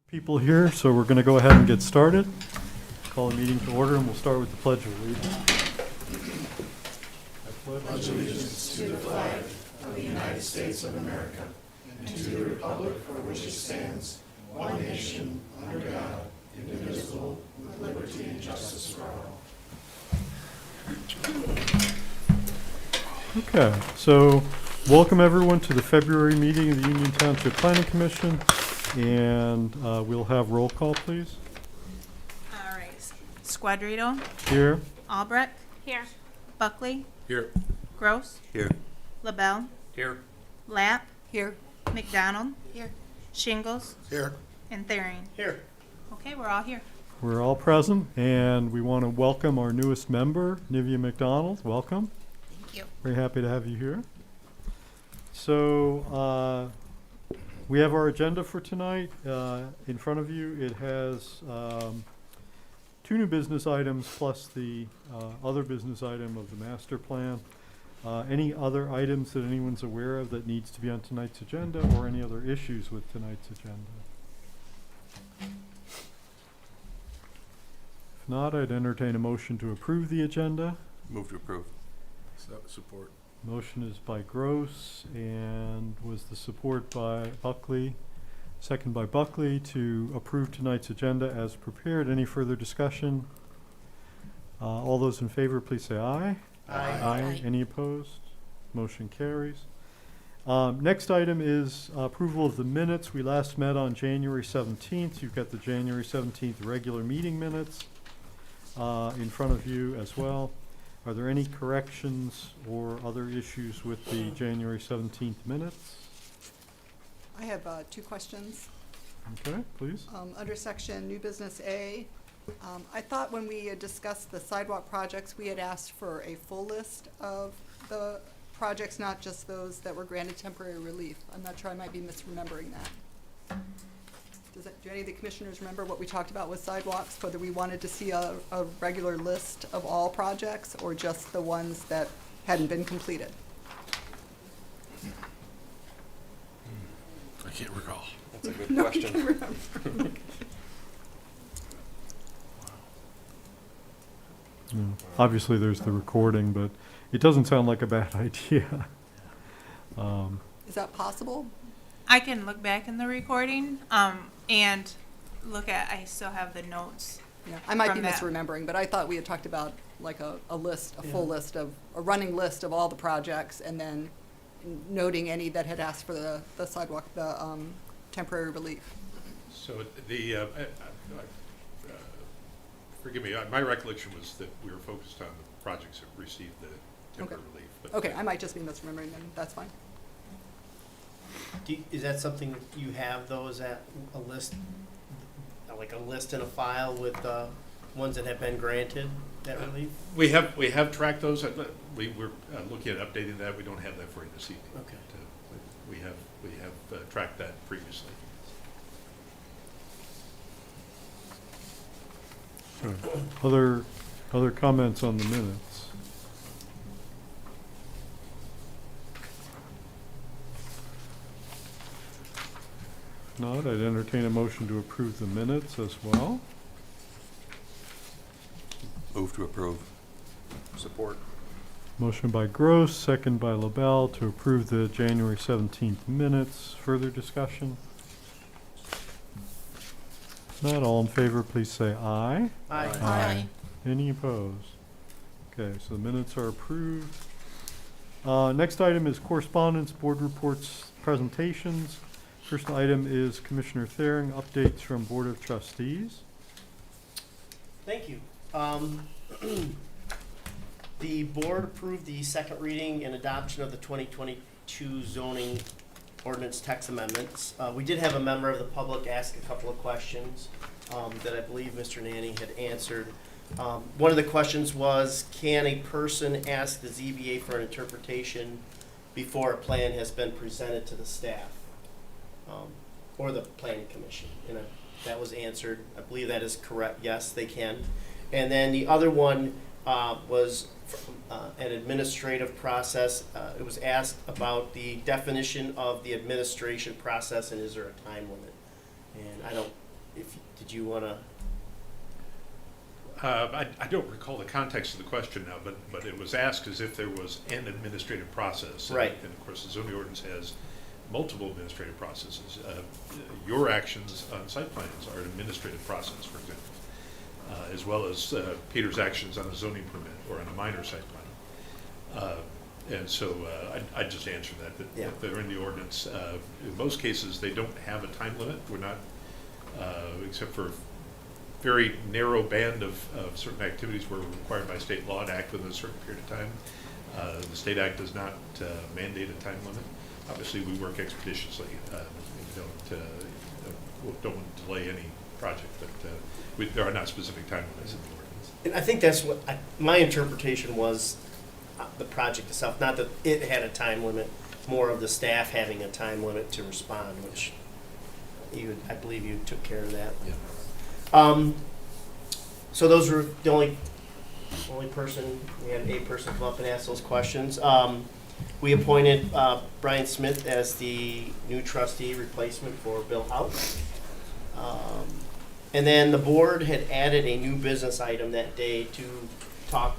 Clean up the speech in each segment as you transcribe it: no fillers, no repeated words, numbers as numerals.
People here, so we're going to go ahead and get started. Call the meeting to order, and we'll start with the Pledge of Allegiance. I pledge allegiance to the flag of the United States of America and to the republic for which it stands, one nation, under God, indivisible, with liberty and justice for all. Okay, so welcome everyone to the February meeting of the Union Township Planning Commission. And we'll have roll call, please. All right. Squadrito. Here. Albrecht. Here. Buckley. Here. Gross. Here. LaBelle. Here. Lapp. Here. McDonald. Here. Shingles. Here. And Thering. Here. Okay, we're all here. We're all present, and we want to welcome our newest member, Nivea McDonald. Welcome. Thank you. Very happy to have you here. So we have our agenda for tonight. In front of you, it has two new business items plus the other business item of the master plan. Any other items that anyone's aware of that needs to be on tonight's agenda, or any other issues with tonight's agenda? If not, I'd entertain a motion to approve the agenda. Move to approve. Support. Motion is by Gross, and was the support by Buckley. Second by Buckley to approve tonight's agenda as prepared. Any further discussion? All those in favor, please say aye. Aye. Any opposed? Motion carries. Next item is approval of the minutes. We last met on January 17th. You've got the January 17th regular meeting minutes in front of you as well. Are there any corrections or other issues with the January 17th minutes? I have two questions. Okay, please. Under section New Business A, I thought when we had discussed the sidewalk projects, we had asked for a full list of the projects, not just those that were granted temporary relief. I'm not sure, I might be misremembering that. Do any of the commissioners remember what we talked about with sidewalks, whether we wanted to see a regular list of all projects or just the ones that hadn't been completed? I can't recall. That's a good No, I question. can't remember. Obviously, there's the recording, but it doesn't sound like a bad idea. Is that possible? I can look back in the recording and look at, I still have the notes. Yeah, I might be From that. misremembering, but I thought we had talked about like a list, a full list of, a running list of all the projects, and then noting any that had asked for the sidewalk, the temporary relief. So forgive me, my recollection was that we were focused on the projects that received the temporary relief. But Okay, I might just be misremembering, then that's fine. Is that something you have, though, is that a list, like a list in a file with ones that have been granted that relief? We have tracked those. We were looking at updating that. We don't have that for you this evening. Okay. We have tracked that previously. Sure. Other comments on the minutes? If not, I'd entertain a motion to approve the minutes as well. Move to approve. Support. Motion by Gross, second by LaBelle to approve the January 17th minutes. Further discussion? If not, all in favor, please say aye. Aye. Any opposed? Okay, so the minutes are approved. Next item is correspondence, board reports, presentations. First item is Commissioner Thering, updates from Board of Trustees. Thank you. The board approved the second reading and adoption of the 2022 zoning ordinance text amendments. We did have a member of the public ask a couple of questions that I believe Mr. Nanny had answered. One of the questions was, can a person ask the ZBA for an interpretation before a plan has been presented to the staff or the planning commission? And that was answered. I believe that is correct. Yes, they can. And then the other one was an administrative process. It was asked about the definition of the administration process and is there a time limit? And I don't did you want to? I don't recall the context of the question now, but it was asked as if there was an administrative process. Right. And of course, the zoning ordinance has multiple administrative processes. Your actions on site plans are an administrative process, for example, as well as Peter's actions on a zoning permit or on a minor site plan. And so I just answer that Yeah. they're in the ordinance. In most cases, they don't have a time limit. We're not, except for very narrow band of certain activities where we're required by state law to act within a certain period of time. The state act does not mandate a time limit. Obviously, we work expeditiously. Don't want to delay any project, but there are not specific time limits in the ordinance. And I think that's what my interpretation was, the project itself, not that it had a time limit, more of the staff having a time limit to respond, which I believe you took care of that. Yeah. So those were the only person, we had a person come up and ask those questions. We appointed Brian Smith as the new trustee replacement for Bill House. And then the board had added a new business item that day to talk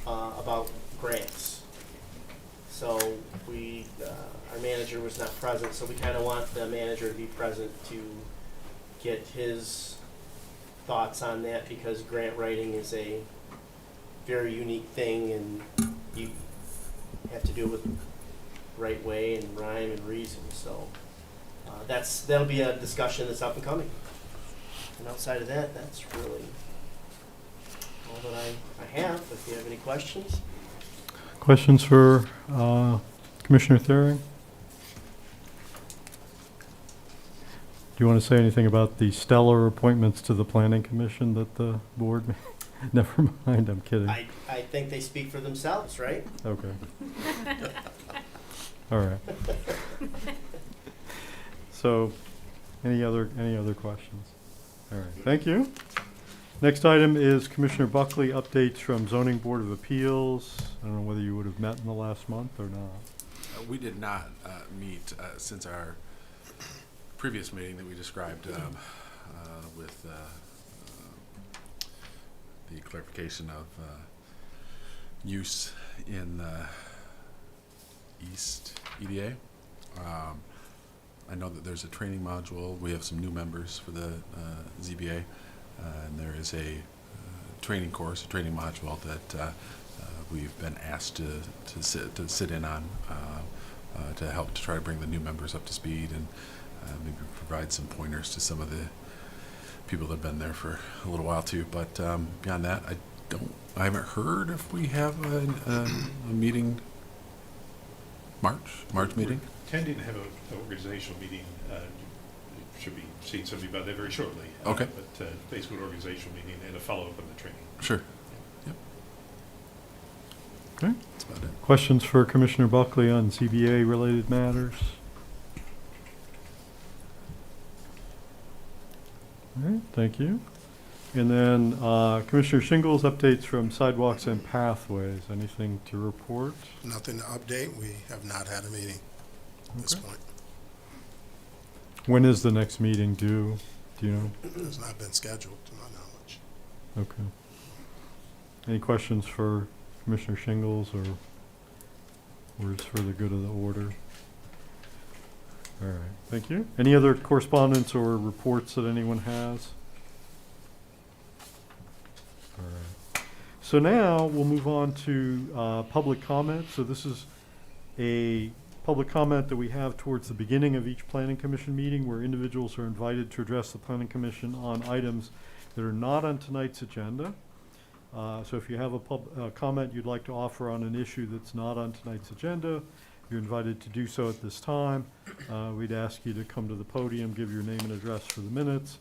about grants. So our manager was not present, so we kind of want the manager to be present to get his thoughts on that, because grant writing is a very unique thing, and you have to do it with the right way and rhyme and reason. So that'll be a discussion that's up and coming. And outside of that, that's really all that I have. If you have any questions. Questions for Commissioner Thering? Do you want to say anything about the stellar appointments to the Planning Commission that the board made? Never mind, I'm kidding. I think they speak for themselves, right? Okay. All right. So, any other questions? All right, thank you. Next item is Commissioner Buckley, updates from Zoning Board of Appeals. I don't know whether you would have met in the last month or not. We did not meet since our previous meeting that we described with the clarification of use in East EDA. I know that there's a training module. We have some new members for the ZBA, and there is a training course, a training module that we've been asked to sit in on to help to try to bring the new members up to speed and maybe provide some pointers to some of the people that have been there for a little while too. But beyond that, I haven't heard if we have a meeting. March meeting. Tending to have an organizational meeting. Should be seeing somebody about that very shortly. Okay. But basically an organizational meeting and a follow-up on the training. Sure. Yep. Okay. That's about it. Questions for Commissioner Buckley on ZBA-related matters? All right, thank you. And then Commissioner Shingles, updates from sidewalks and pathways. Anything to report? Nothing to update. We have not had a meeting at this Okay. point. When is the next meeting due? Do you know? It has not been scheduled, to my knowledge. Okay. Any questions for Commissioner Shingles or is for the good of the order? All right, thank you. Any other correspondence or reports that anyone has? All right. So now we'll move on to public comment. So this is a public comment that we have towards the beginning of each Planning Commission meeting, where individuals are invited to address the Planning Commission on items that are not on tonight's agenda. So if you have a comment you'd like to offer on an issue that's not on tonight's agenda, you're invited to do so at this time. We'd ask you to come to the podium, give your name and address for the minutes,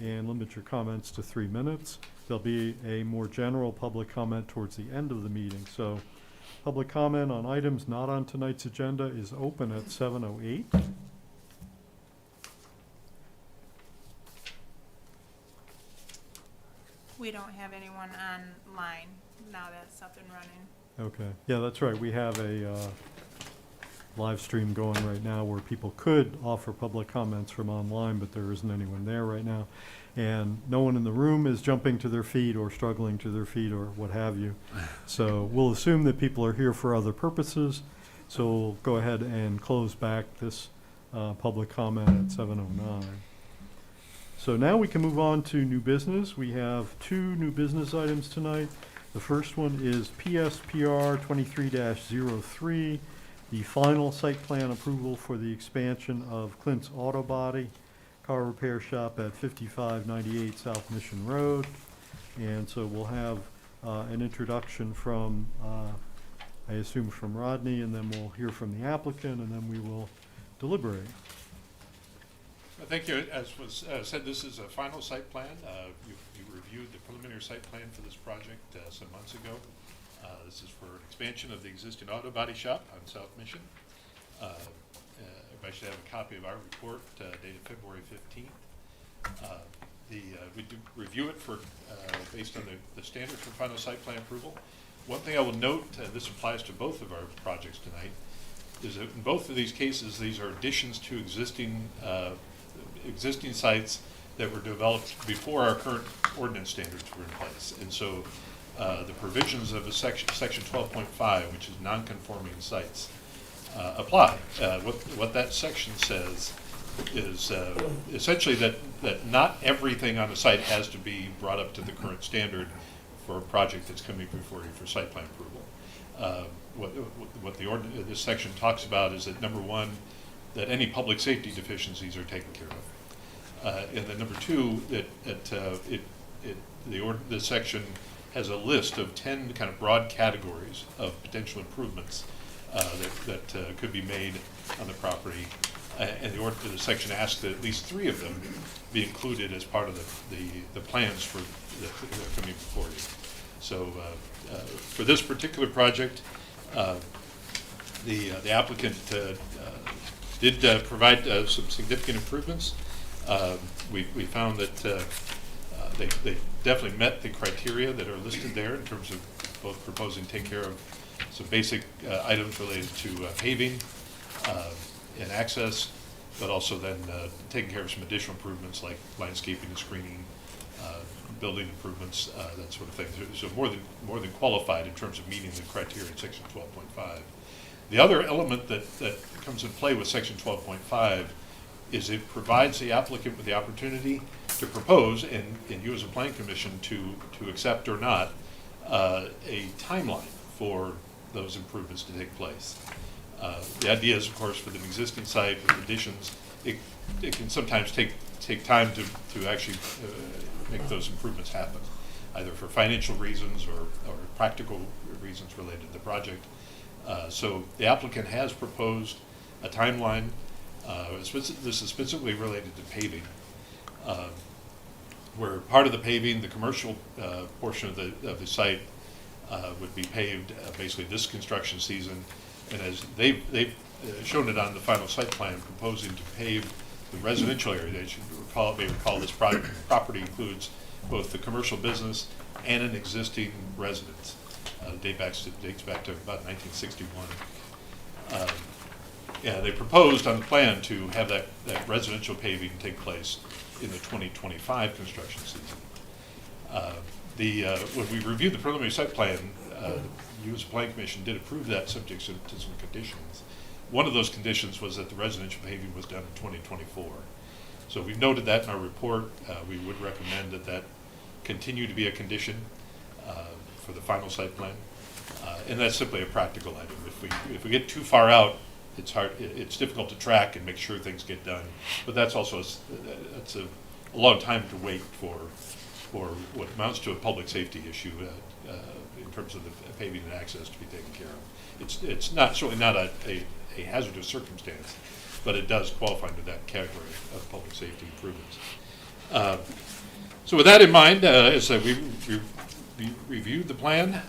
and limit your comments to 3 minutes. There'll be a more general public comment towards the end of the meeting. So public comment on items not on tonight's agenda is open at 7:08. We don't have anyone online now that's up and running. Okay, yeah, that's right. We have a live stream going right now where people could offer public comments from online, but there isn't anyone there right now. And no one in the room is jumping to their feet or struggling to their feet or what have you. So we'll assume that people are here for other purposes. So we'll go ahead and close back this public comment at 7:09. So now we can move on to new business. We have 2 new business items tonight. The first one is PSPR 23-03, the final site plan approval for the expansion of Clint's Auto Body Car Repair Shop at 5598 South Mission Road. And so we'll have an introduction from, I assume from Rodney, and then we'll hear from the applicant, and then we will deliberate. Thank you. As was said, this is a final site plan. You reviewed the preliminary site plan for this project some months ago. This is for an expansion of the existing auto body shop on South Mission. Everybody should have a copy of our report dated February 15th. We do review it for based on the standards for final site plan approval. One thing I will note, this applies to both of our projects tonight, is that in both of these cases, these are additions to existing sites that were developed before our current ordinance standards were in place. And so the provisions of section 12.5, which is non-conforming sites, apply. What that section says is essentially that not everything on the site has to be brought up to the current standard for a project that's coming before you for site plan approval. What this section talks about is that, number one, that any public safety deficiencies are taken care of. And then number two, that the section has a list of 10 kind of broad categories of potential improvements that could be made on the property. And the section asks that at least 3 of them be included as part of the plans for that are coming before you. So for this particular project, the applicant did provide some significant improvements. We found that they definitely met the criteria that are listed there in terms of both proposing to take care of some basic items related to paving and access, but also then taking care of some additional improvements like landscaping and screening, building improvements, that sort of thing. So more than qualified in terms of meeting the criteria in section 12.5. The other element that comes in play with section 12.5 is it provides the applicant with the opportunity to propose, and you as a planning commission to accept or not, a timeline for those improvements to take place. The idea is, of course, for the existing site with additions, it can sometimes take time to actually make those improvements happen, either for financial reasons or practical reasons related to the project. So the applicant has proposed a timeline. This is specifically related to paving, where part of the paving, the commercial portion of the site, would be paved basically this construction season. And as they've shown it on the final site plan, proposing to pave the residential area. They should may recall this property includes both the commercial business and an existing residence. Dates back to about 1961. Yeah, they proposed on the plan to have that residential paving take place in the 2025 construction season. When we reviewed the preliminary site plan, you as a planning commission did approve that subject to some conditions. One of those conditions was that the residential paving was done in 2024. So we've noted that in our report. We would recommend that continue to be a condition for the final site plan. And that's simply a practical item. If we get too far out, it's difficult to track and make sure things get done. But that's also that's a long time to wait for what amounts to a public safety issue in terms of the paving and access to be taken care of. It's certainly not a hazardous circumstance, but it does qualify under that category of public safety improvements. So with that in mind, as I said, we reviewed the plan.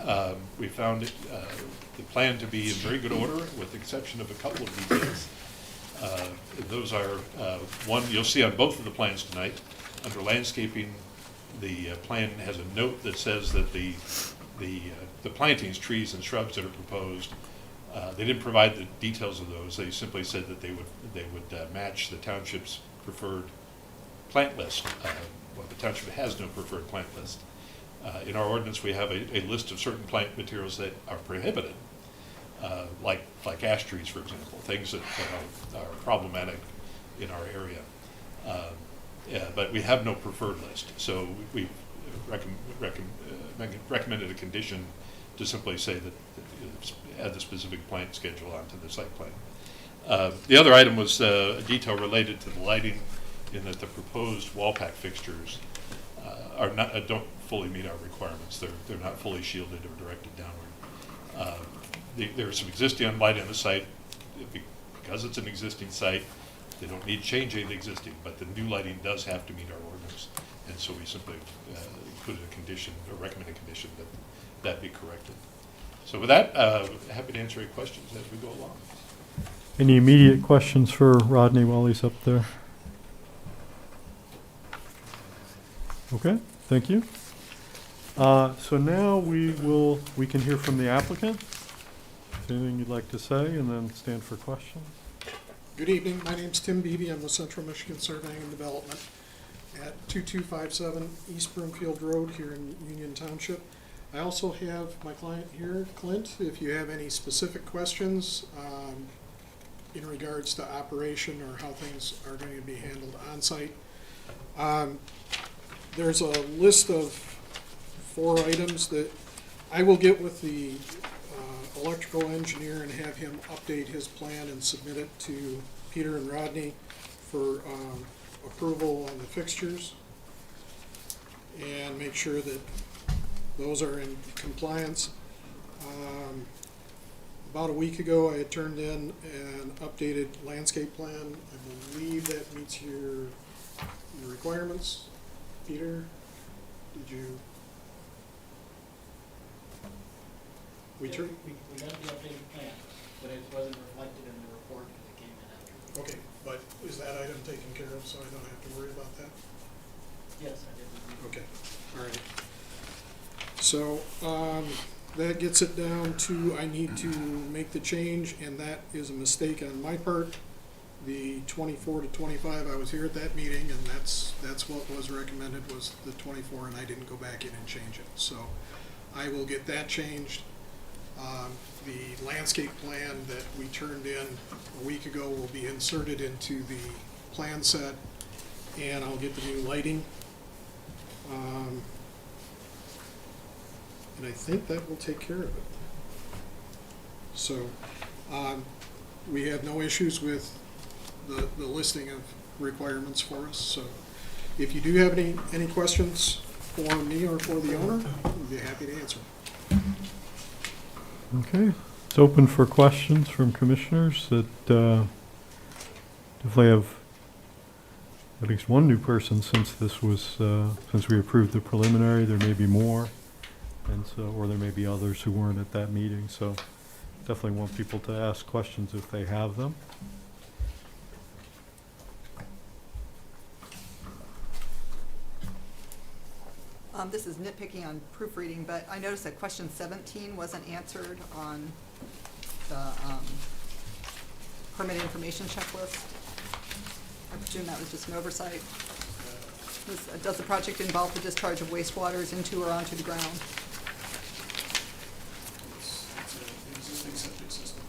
We found the plan to be in very good order, with the exception of a couple of details. Those are, one, you'll see on both of the plans tonight, under landscaping, the plan has a note that says that the plantings, trees and shrubs that are proposed They didn't provide the details of those. They simply said that they would match the township's preferred plant list. Well, the township has no preferred plant list. In our ordinance, we have a list of certain plant materials that are prohibited, like ash trees, for example, things that are problematic in our area. But we have no preferred list, so we recommended a condition to simply say that add the specific plant schedule onto the site plan. The other item was a detail related to the lighting, in that the proposed wall pack fixtures don't fully meet our requirements. They're not fully shielded or directed downward. There's some existing light on the site. Because it's an existing site, they don't need changing the existing, but the new lighting does have to meet our ordinance. And so we simply included a condition, or recommended a condition that be corrected. So with that, happy to answer any questions as we go along. Any immediate questions for Rodney while he's up there? Okay, thank you. So now we can hear from the applicant. Is there anything you'd like to say, and then stand for questions? Good evening, my name's Tim Beebe, I'm with Central Michigan Surveying and Development at 2257 East Broomfield Road here in Union Township. I also have my client here, Clint, if you have any specific questions in regards to operation or how things are going to be handled on site. There's a list of 4 items that I will get with the electrical engineer and have him update his plan and submit it to Peter and Rodney for approval on the fixtures, and make sure that those are in compliance. About a week ago, I had turned in an updated landscape plan. I believe that meets your requirements. Peter, did you? We got the updated plan, but it wasn't reflected in the report because it came in after. Okay, but is that item taken care of, so I don't have to worry about that? Yes, I did. Okay, all right. So, that gets it down to, I need to make the change, and that is a mistake on my part. The 24 to 25, I was here at that meeting, and that's what was recommended, was the 24, and I didn't go back in and change it. So I will get that changed. The landscape plan that we turned in a week ago will be inserted into the plan set, and I'll get the new lighting. And I think that will take care of it. So, we have no issues with the listing of requirements for us. So if you do have any questions for me or for the owner, I'd be happy to answer. Okay, it's open for questions from commissioners that definitely have at least one new person since this was, since we approved the preliminary. There may be more, and so, or there may be others who weren't at that meeting, so definitely want people to ask questions if they have them. This is nitpicking on proofreading, but I noticed that question 17 wasn't answered on the permit information checklist. I presume that was just an oversight. Does the project involve the discharge of wastewaters into or onto the ground? It's an existing septic system.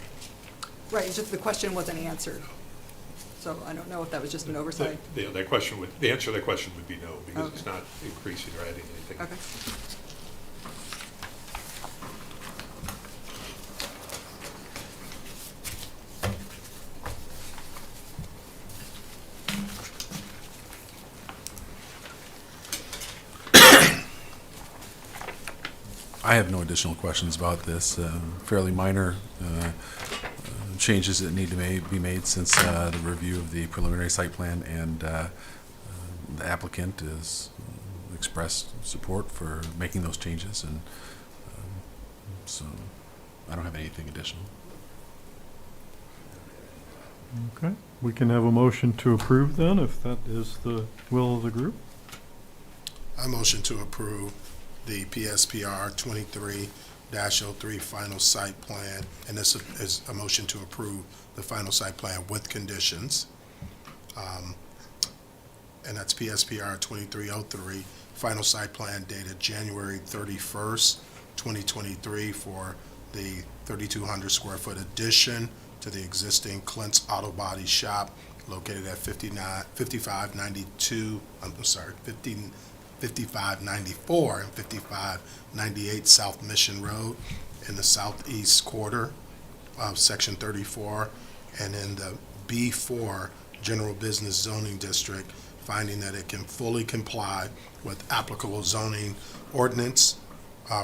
Right, it's just the question wasn't answered. So I don't know if that was just an oversight. The answer to that question would be no, because it's Okay. not increasing or adding anything. Okay. I have no additional questions about this. Fairly minor changes that need to be made since the review of the preliminary site plan, and the applicant has expressed support for making those changes, and so I don't have anything additional. Okay, we can have a motion to approve then, if that is the will of the group. I motion to approve the PSPR 2022-03 final site plan, and this is a motion to approve the final site plan with conditions. And that's PSPR 2303, final site plan dated January 31st, 2023 for the 3,200 square foot addition to the existing Clint's Auto Body Shop located at 5594 and 5598 South Mission Road in the southeast quarter of Section 34 and in the B4 General Business Zoning District, finding that it can fully comply with applicable zoning ordinance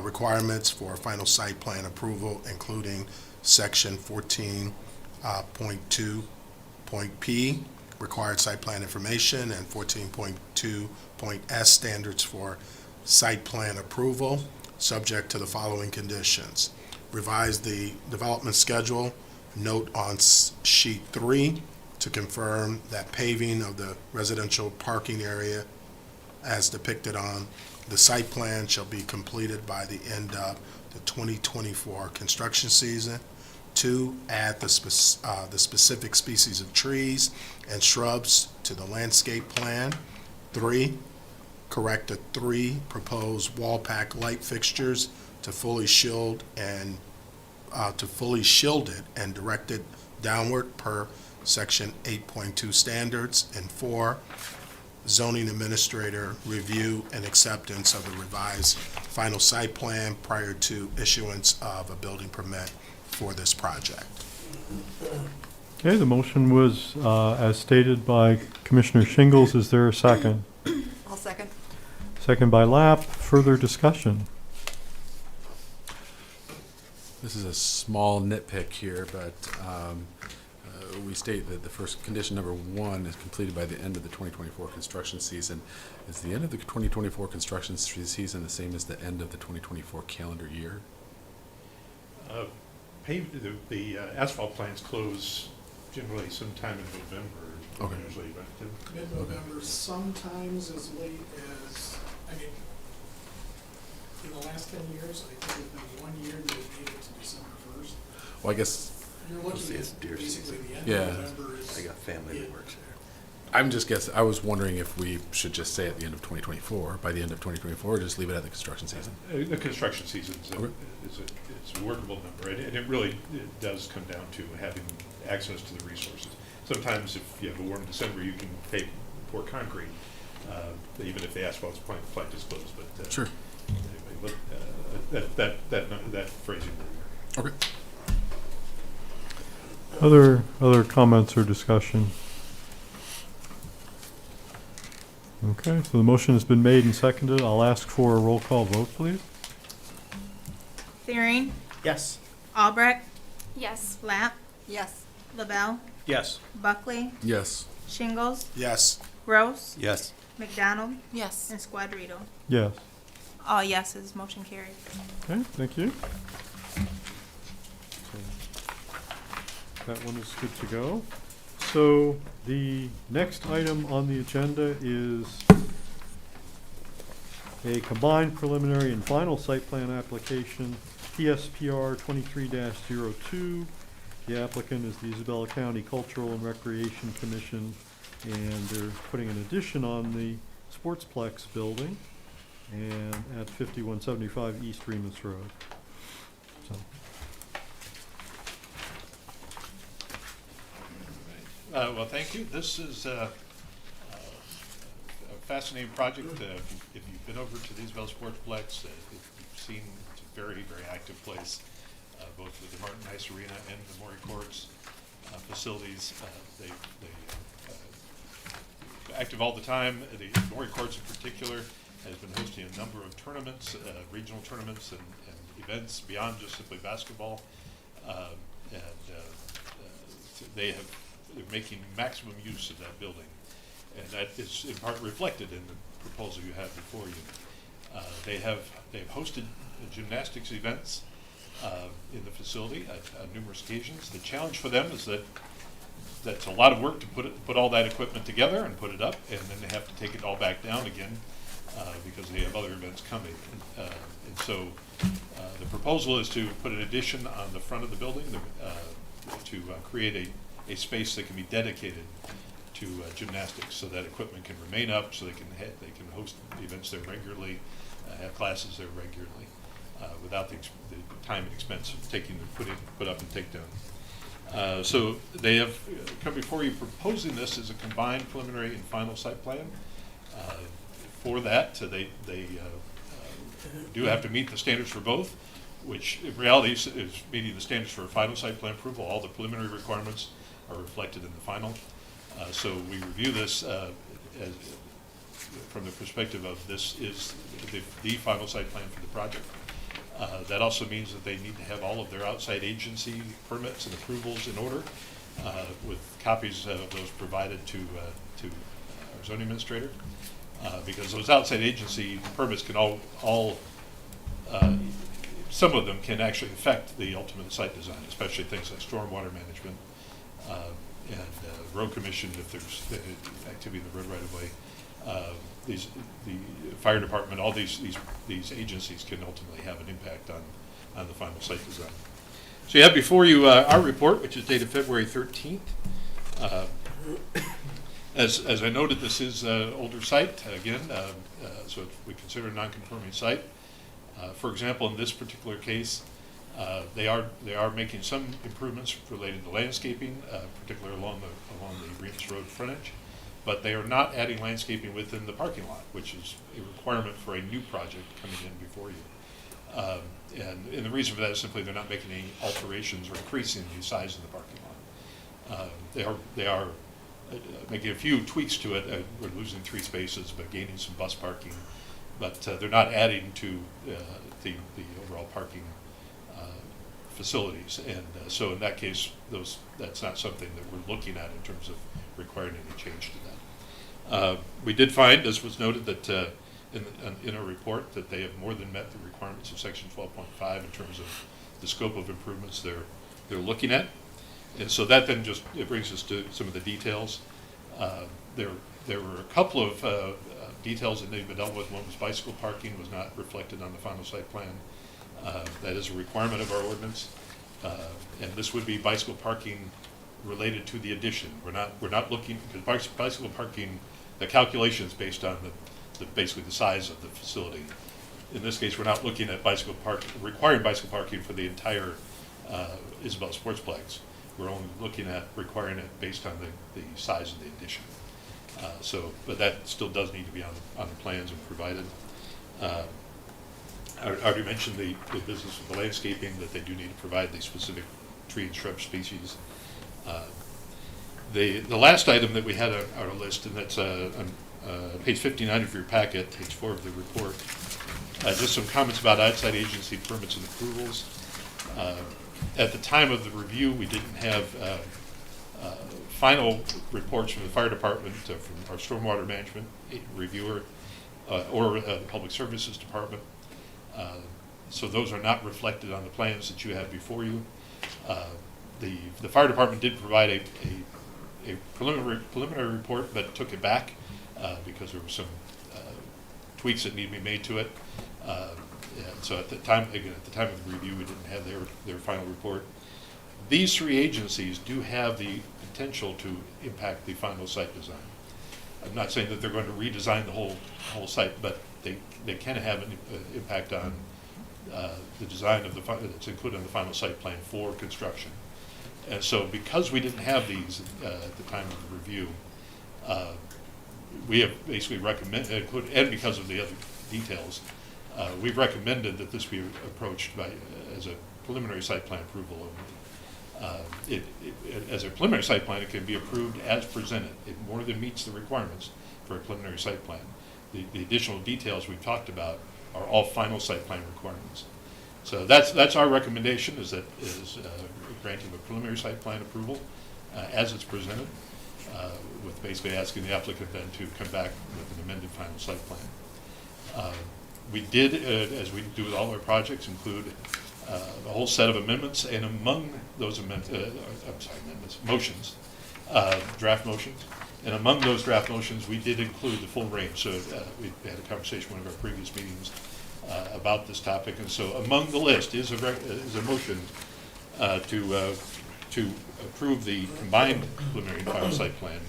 requirements for final site plan approval, including Section 14.2.P, required site plan information, and 14.2.S, standards for site plan approval, subject to the following conditions. Revise the development schedule, note on sheet 3, to confirm that paving of the residential parking area as depicted on the site plan shall be completed by the end of the 2024 construction season. 2, add the specific species of trees and shrubs to the landscape plan. 3, correct the 3 proposed wall pack light fixtures to fully shield and shielded and directed downward per Section 8.2 standards. And 4, zoning administrator review and acceptance of the revised final site plan prior to issuance of a building permit for this project. Okay, the motion was as stated by Commissioner Shingles. Is there a second? I'll second. Second by Lapp. Further discussion? This is a small nitpick here, but we state that the first condition number 1 is completed by the end of the 2024 construction season. Is the end of the 2024 construction season the same as the end of the 2024 calendar year? The asphalt plants close generally sometime in November, Okay. usually, but Mid-November, sometimes as late as, I mean, in the last 10 years, I think it's been 1 year that it made it to December 1st. Well, I guess You're looking It's at deer basically the end Yeah. of November is. I got family that works there. I'm just guessing. I was wondering if we should just say at the end of 2024, by the end of 2024, or just leave it at the construction season. the construction season is Okay. it's a workable number, and it really it does come down to having access to the resources. Sometimes if you have a warm December, you can pour concrete, even if the asphalt plant is closed, but. Sure. Anyway, that phrasing. Okay. Other comments or discussion? Okay, so the motion has been made and seconded. I'll ask for a roll call vote, please. Fearing, Yes. Albrecht, Yes. Lapp, Yes. LaBelle, Yes. Buckley, Yes. Shingles, Yes. Gross, Yes. McDonald, Yes. and Squadrito. Yes. All yeses, motion carried. Okay, thank you. That one is good to go. So the next item on the agenda is a combined preliminary and final site plan application, PSPR 23-02. The applicant is the Isabella County Cultural and Recreation Commission, and they're putting an addition on the Sportsplex building and at 5175 East Remus Road. So, Well, thank you. This is a fascinating project. If you've been over to the Isabel Sportsplex, you've seen it's a very, very active place, both with the Martin Ice Arena and the Maury Courts facilities. They active all the time. The Maury Courts in particular has been hosting a number of tournaments, regional tournaments and events beyond just simply basketball. They're making maximum use of that building. And that is in part reflected in the proposal you have before you. They've hosted gymnastics events in the facility on numerous occasions. The challenge for them is that that's a lot of work to put all that equipment together and put it up, and then they have to take it all back down again because they have other events coming. And so the proposal is to put an addition on the front of the building to create a space that can be dedicated to gymnastics, so that equipment can remain up, so they can host events there regularly, have classes there regularly, without the time and expense of put up and take down. So they have come before you proposing this as a combined preliminary and final site plan. For that, they do have to meet the standards for both, which in reality is meeting the standards for a final site plan approval. All the preliminary requirements are reflected in the final. So we review this from the perspective of this is the final site plan for the project. That also means that they need to have all of their outside agency permits and approvals in order, with copies of those provided to our zoning administrator. Because those outside agency permits can some of them can actually affect the ultimate site design, especially things like stormwater management and road commission if there's activity in the road right of way. The fire department, all these agencies can ultimately have an impact on the final site design. So you have before you our report, which is dated February 13th. As I noted, this is an older site, again, so we consider a non-conforming site. For example, in this particular case, they are making some improvements related to landscaping, particularly along the Remus Road frontage, but they are not adding landscaping within the parking lot, which is a requirement for a new project coming in before you. And the reason for that is simply they're not making any alterations or increasing the size of the parking lot. They are making a few tweaks to it. We're losing 3 spaces, but gaining some bus parking. But they're not adding to the overall parking facilities. And so in that case, that's not something that we're looking at in terms of requiring any change to that. We did find, as was noted, that in our report, that they have more than met the requirements of section 12.5 in terms of the scope of improvements they're looking at. And so that then it brings us to some of the details. There were a couple of details that they've dealt with. One was bicycle parking was not reflected on the final site plan. That is a requirement of our ordinance. And this would be bicycle parking related to the addition. We're not looking, because bicycle parking, the calculation is based on basically the size of the facility. In this case, we're not looking at requiring bicycle parking for the entire Isabel Sportsplex. We're only looking at requiring it based on the size of the addition. But that still does need to be on the plans and provided. I already mentioned the business of the landscaping, that they do need to provide the specific tree and shrub species. The last item that we had on our list, and that's on page 59 of your packet, page 4 of the report, just some comments about outside agency permits and approvals. At the time of the review, we didn't have final reports from the fire department, from our stormwater management reviewer, or the public services department. So those are not reflected on the plans that you have before you. The fire department did provide a preliminary report, but took it back because there were some tweaks that need to be made to it. And so at the time of the review, we didn't have their final report. These 3 agencies do have the potential to impact the final site design. I'm not saying that they're going to redesign the whole site, but they can have an impact on the design of that's included in the final site plan for construction. And so because we didn't have these at the time of the review, we have basically recommended, and because of the other details, we've recommended that this be approached as a preliminary site plan approval only. As a preliminary site plan, it can be approved as presented. It more than meets the requirements for a preliminary site plan. The additional details we've talked about are all final site plan requirements. So that's our recommendation, is granting a preliminary site plan approval as it's presented, with basically asking the applicant then to come back with an amended final site plan. We did, as we do with all our projects, include a whole set of amendments, and among those motions, draft motions, And among those draft motions, we did include the full range. So we had a conversation in one of our previous meetings about this topic. And so among the list is a motion to approve the combined preliminary and final site plan.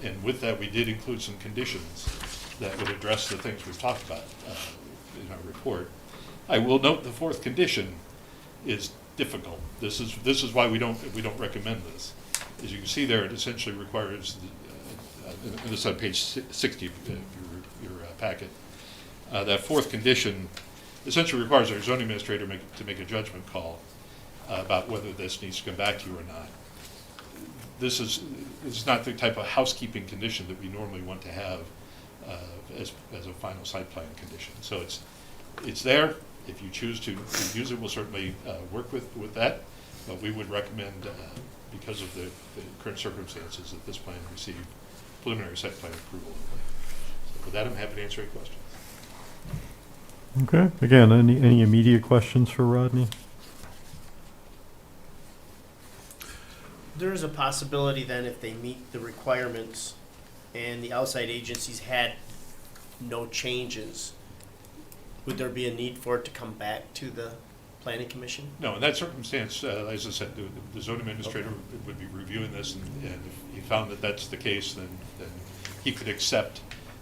And with that, we did include some conditions that would address the things we've talked about in our report. I will note the fourth condition is difficult. This is why we don't recommend this. As you can see there, it essentially requires, and this is on page 60 of your packet, that fourth condition essentially requires our zoning administrator to make a judgment call about whether this needs to come back to you or not. This is not the type of housekeeping condition that we normally want to have as a final site plan condition. So it's there. If you choose to use it, we'll certainly work with that. But we would recommend, because of the current circumstances, that this plan receive preliminary site plan approval. So with that, I'm happy to answer any questions. Okay, again, any immediate questions for Rodney? There is a possibility then, if they meet the requirements and the outside agencies had no changes, would there be a need for it to come back to the planning commission? No, in that circumstance, as I said, the zoning administrator would be reviewing this, and if he found that that's the case, then he could accept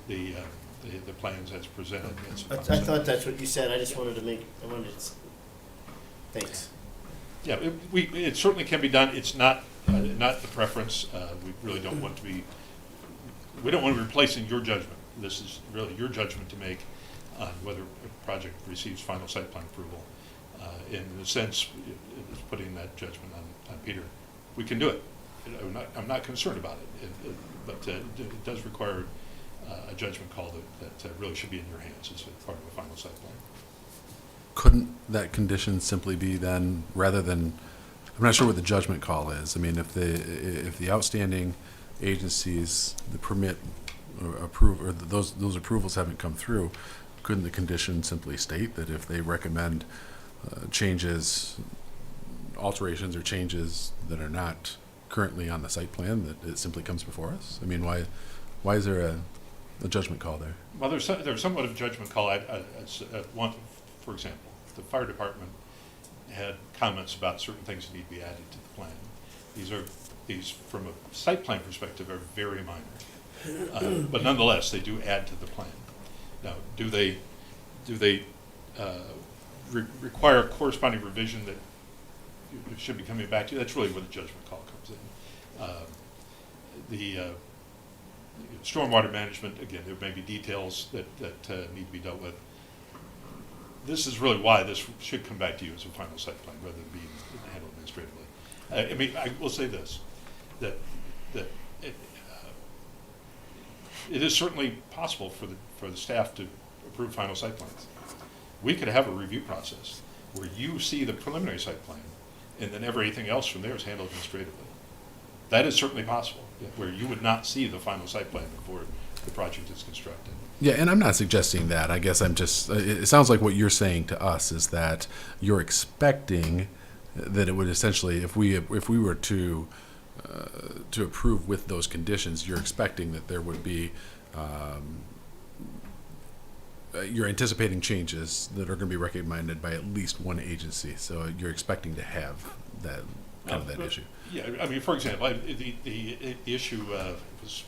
the plans as presented. I thought that's what you said. I just wanted to thanks. Yeah, it certainly can be done. It's not the preference. We really don't want to be, we don't want to be replacing your judgment. This is really your judgment to make on whether a project receives final site plan approval. In a sense, it's putting that judgment on Peter. We can do it. I'm not concerned about it, but it does require a judgment call that really should be in your hands as part of a final site plan. Couldn't that condition simply be then, rather than, I'm not sure what the judgment call is. I mean, if the outstanding agencies, the permit or approve, or those approvals haven't come through, couldn't the condition simply state that if they recommend changes, alterations or changes that are not currently on the site plan, that it simply comes before us? I mean, why is there a judgment call there? Well, there's somewhat of a judgment call. One, for example, the fire department had comments about certain things that need to be added to the plan. These from a site plan perspective are very minor, but nonetheless they do add to the plan. Now, do they require a corresponding revision that should be coming back to you? That's really where the judgment call comes in. The stormwater management, again, there may be details that need to be dealt with. This is really why this should come back to you as a final site plan rather than being handled administratively. I mean, I will say this, that it is certainly possible for the staff to approve final site plans. We could have a review process where you see the preliminary site plan and then everything else from there is handled administratively. That is certainly possible, where you would not see the final site plan before the project is constructed. Yeah, and I'm not suggesting that. I guess I'm just, it sounds like what you're saying to us is that you're expecting that it would essentially, if we were to approve with those conditions, you're expecting that there would be, you're anticipating changes that are going to be recommended by at least one agency. So you're expecting to have that kind of that issue. Yeah, I mean, for example, the issue was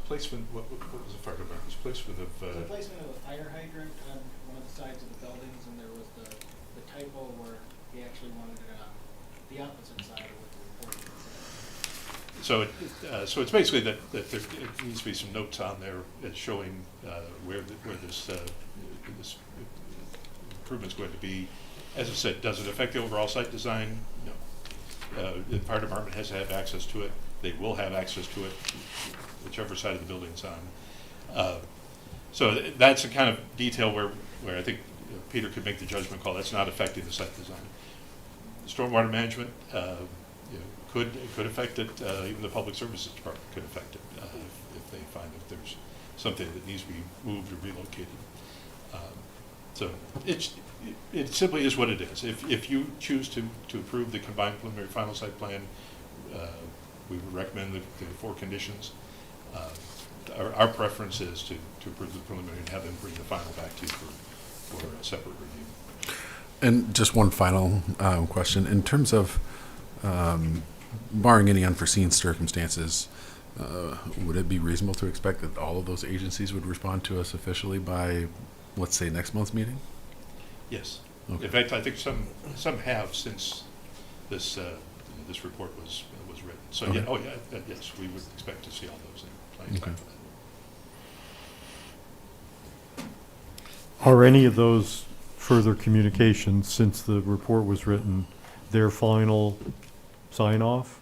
placement. What was the fire department? It was placement of. The placement of a fire hydrant on one of the sides of the buildings, and there was the typo where he actually wanted it on the opposite side of what the report said. So it's basically that there needs to be some notes on there showing where this improvement's going to be. As I said, does it affect the overall site design? No. The fire department has to have access to it. They will have access to it, whichever side of the building's on. So that's the kind of detail where I think Peter could make the judgment call. That's not affecting the site design. Stormwater management could affect it. Even the public services department could affect it if they find that there's something that needs to be moved or relocated. So it simply is what it is. If you choose to approve the combined preliminary final site plan, we would recommend the 4 conditions. Our preference is to approve the preliminary and have them bring the final back to you for a separate review. And just one final question. In terms of barring any unforeseen circumstances, would it be reasonable to expect that all of those agencies would respond to us officially by, let's say, next month's meeting? Yes. Okay. In fact, I think some have since this this report was written. So Okay. yes, we would expect to see all those plans Okay. back for that. Are any of those further communications since the report was written their final sign-off?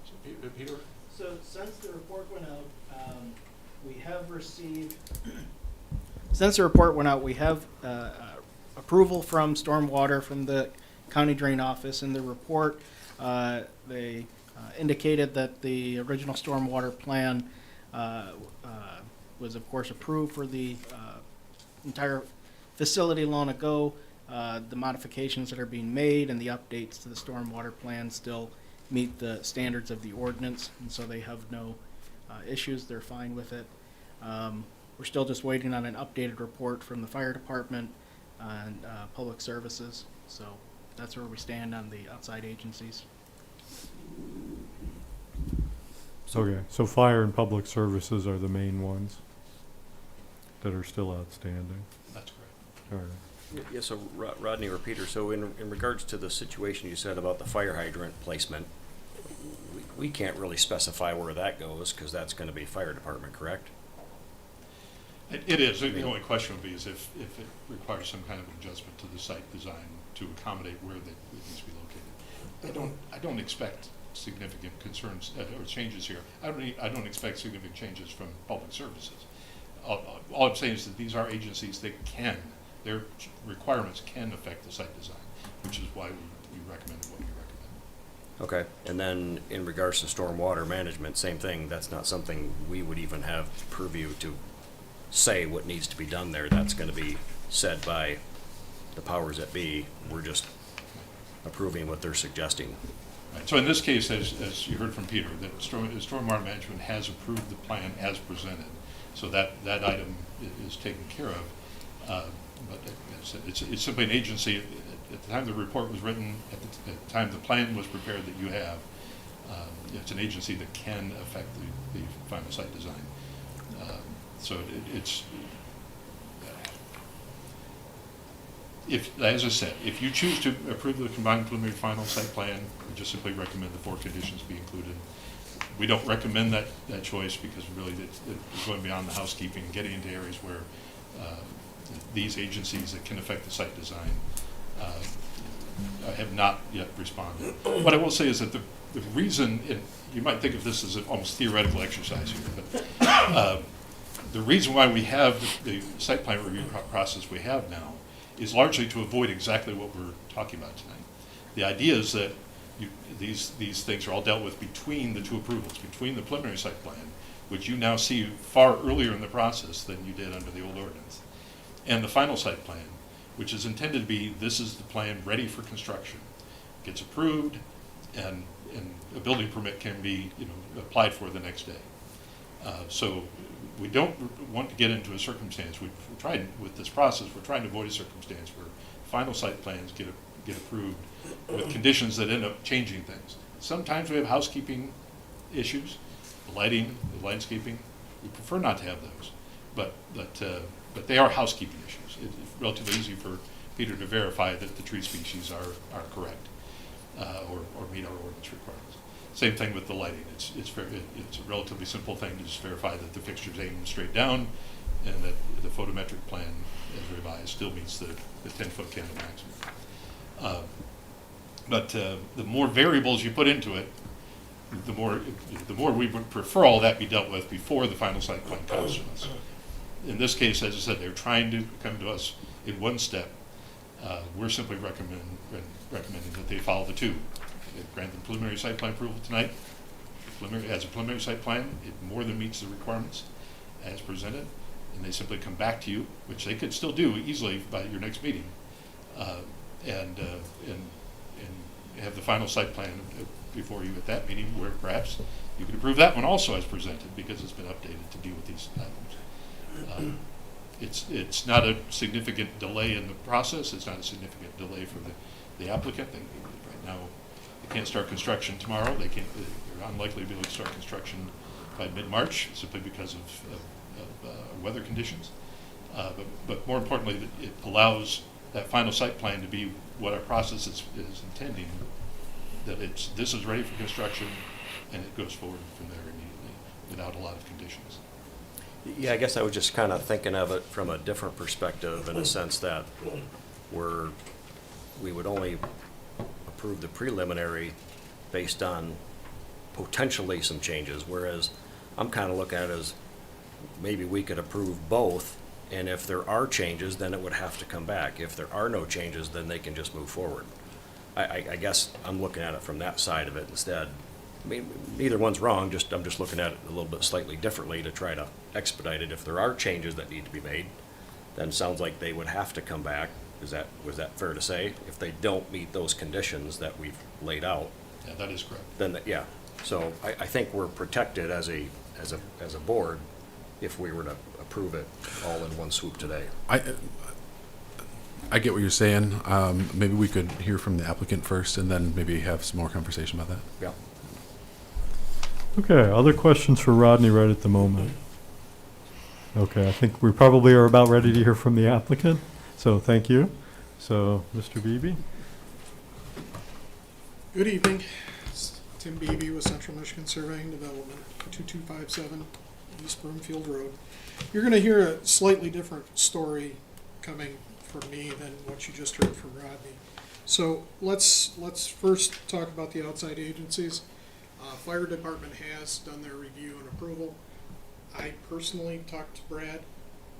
So, Peter? So since the report went out, we have received, since the report went out, we have approval from Stormwater from the County Drain Office. In the report, they indicated that the original stormwater plan was of course approved for the entire facility long ago. The modifications that are being made and the updates to the stormwater plan still meet the standards of the ordinance, and so they have no issues. They're fine with it. We're still just waiting on an updated report from the fire department and public services. So that's where we stand on the outside agencies. Okay, so fire and public services are the main ones that are still outstanding. That's correct. All right. Yeah, so Rodney or Peter, so in regards to the situation you said about the fire hydrant placement, we can't really specify where that goes because that's going to be fire department, correct? It is. The only question would be is if it requires some kind of adjustment to the site design to accommodate where it needs to be located. I don't expect significant concerns or changes here. I don't expect significant changes from public services. All I'm saying is that these are agencies that their requirements can affect the site design, which is why we recommended what we recommend. Okay, and then in regards to stormwater management, same thing. That's not something we would even have purview to say what needs to be done there. That's going to be said by the powers that be. We're just approving what they're suggesting. Right. So in this case, as you heard from Peter, that stormwater management has approved the plan as presented. So that item is taken care of. But as I said, it's simply an agency. At the time the report was written, at the time the plan was prepared that you have, it's an agency that can affect the final site design. So it's, as I said, if you choose to approve the combined preliminary final site plan, we just simply recommend the 4 conditions be included. We don't recommend that choice because really it's going beyond the housekeeping, getting into areas where these agencies that can affect the site design have not yet responded. What I will say is that the reason, you might think of this as an almost theoretical exercise here, but the reason why we have the site plan review process we have now is largely to avoid exactly what we're talking about tonight. The idea is that these things are all dealt with between the 2 approvals, between the preliminary site plan, which you now see far earlier in the process than you did under the old ordinance, and the final site plan, which is intended to be, this is the plan ready for construction. Gets approved, and a building permit can be applied for the next day. So we don't want to get into a circumstance, we're trying, with this process, we're trying to avoid a circumstance where final site plans get approved with conditions that end up changing things. Sometimes we have housekeeping issues, the lighting, the landscaping. We prefer not to have those, but they are housekeeping issues. It's relatively easy for Peter to verify that the tree species are correct or meet our ordinance requirements. Same thing with the lighting. It's a relatively simple thing to just verify that the fixture's aimed straight down and that the photometric plan as revised still meets the 10-foot candle maximum. But the more variables you put into it, the more we would prefer all that be dealt with before the final site plan comes to us. In this case, as I said, they're trying to come to us in one step. We're simply recommending that they follow the 2. Grant them preliminary site plan approval tonight. As a preliminary site plan, it more than meets the requirements as presented, and they simply come back to you, which they could still do easily by your next meeting, and have the final site plan before you at that meeting, where perhaps you could approve that one also as presented, because it's been updated to deal with these items. It's not a significant delay in the process, it's not a significant delay for the applicant. Right now, they can't start construction tomorrow, they're unlikely to be able to start construction by mid-March, simply because of weather conditions. But more importantly, that it allows that final site plan to be what our process is intending, that this is ready for construction, and it goes forward from there immediately without a lot of conditions. Yeah, I guess I was just kind of thinking of it from a different perspective, in a sense that we would only approve the preliminary based on potentially some changes, whereas I'm kind of looking at it as maybe we could approve both, and if there are changes, then it would have to come back. If there are no changes, then they can just move forward. I guess I'm looking at it from that side of it instead. I mean, neither one's wrong, I'm just looking at it a little bit slightly differently to try to expedite it. If there are changes that need to be made, then it sounds like they would have to come back. Was that fair to say? If they don't meet those conditions that we've laid out, Yeah, that is correct. then, yeah. So I think we're protected as a board if we were to approve it all in one swoop today. I get what you're saying. Maybe we could hear from the applicant first and then maybe have some more conversation about that. Yeah. Okay, other questions for Rodney right at the moment? Okay, I think we probably are about ready to hear from the applicant, so thank you. So, Mr. Beebe? Good evening. It's Tim Beebe with Central Michigan Surveying Development, 2257 East Broomfield Road. You're going to hear a slightly different story coming from me than what you just heard from Rodney. So let's first talk about the outside agencies. Fire department has done their review and approval. I personally talked to Brad.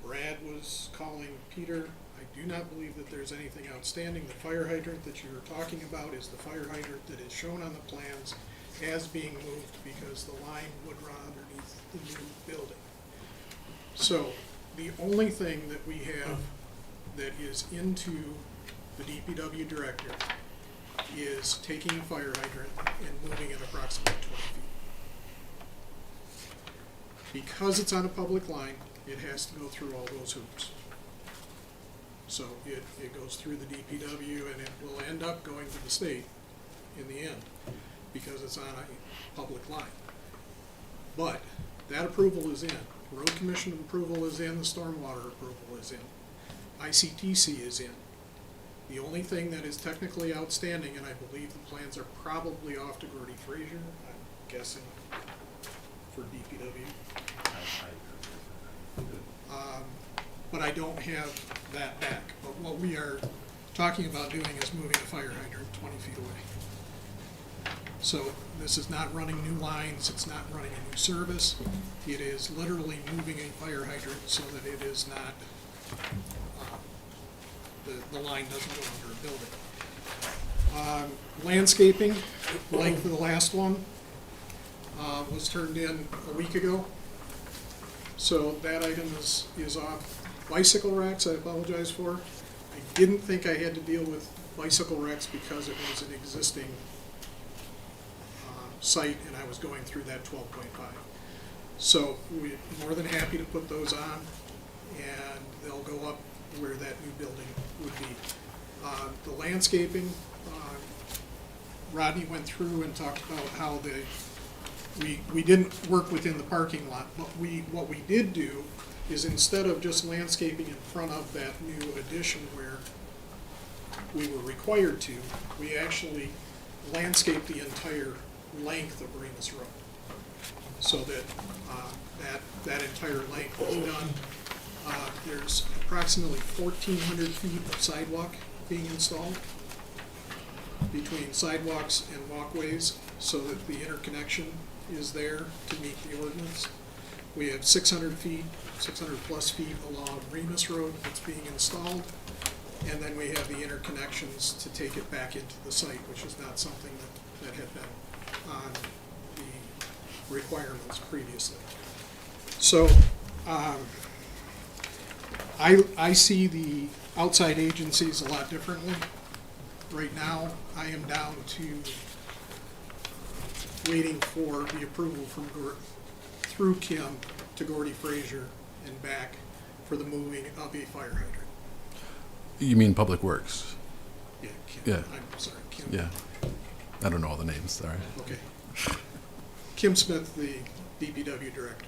Brad was calling Peter. I do not believe that there's anything outstanding. The fire hydrant that you were talking about is the fire hydrant that is shown on the plans as being moved because the line would run underneath the new building. So the only thing that we have that is into the DPW director is taking a fire hydrant and moving it approximately 20 feet. Because it's on a public line, it has to go through all those hoops. So it goes through the DPW and it will end up going to the state in the end because it's on a public line. But that approval is in. Road Commission approval is in, the stormwater approval is in. ICTC is in. The only thing that is technically outstanding, and I believe the plans are probably off to Gordy Frazier, I'm guessing, for DPW. But I don't have that back. But what we are talking about doing is moving a fire hydrant 20 feet away. So this is not running new lines, it's not running a new service. It is literally moving a fire hydrant so that it is not, the line doesn't go under a building. Landscaping, like the last one, was turned in a week ago. So that item is off. Bicycle racks, I apologize for. I didn't think I had to deal with bicycle racks because it was an existing site and I was going through that 12.5. So we're more than happy to put those on and they'll go up where that new building would be. The landscaping, Rodney went through and talked about how we didn't work within the parking lot, but what we did do is instead of just landscaping in front of that new addition where we were required to, we actually landscaped the entire length of Remus Road. So that that entire length was done. There's approximately 1,400 feet of sidewalk being installed between sidewalks and walkways so that the interconnection is there to meet the ordinance. We have 600 plus feet along Remus Road that's being installed. And then we have the interconnections to take it back into the site, which is not something that had been on the requirements previously. So I see the outside agencies a lot differently. Right now, I am down to waiting for the approval from through Kim to Gordy Frazier and back for the moving of a fire hydrant. You mean Public Works? Yeah, Kim. Yeah. I'm sorry, Kim. Yeah. I don't know all the names, sorry. Okay. Kim Smith, the DPW director.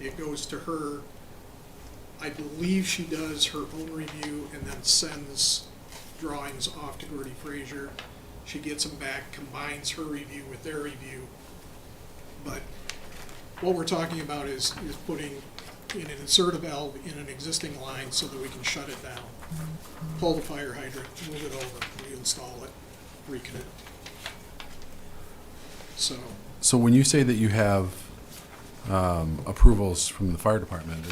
It goes to her. I believe she does her own review and then sends drawings off to Gordy Frazier. She gets them back, combines her review with their review. But what we're talking about is putting in an insert a valve in an existing line so that we can shut it down. Pull the fire hydrant, move it over, reinstall it, reconnect. So when you say that you have approvals from the fire department,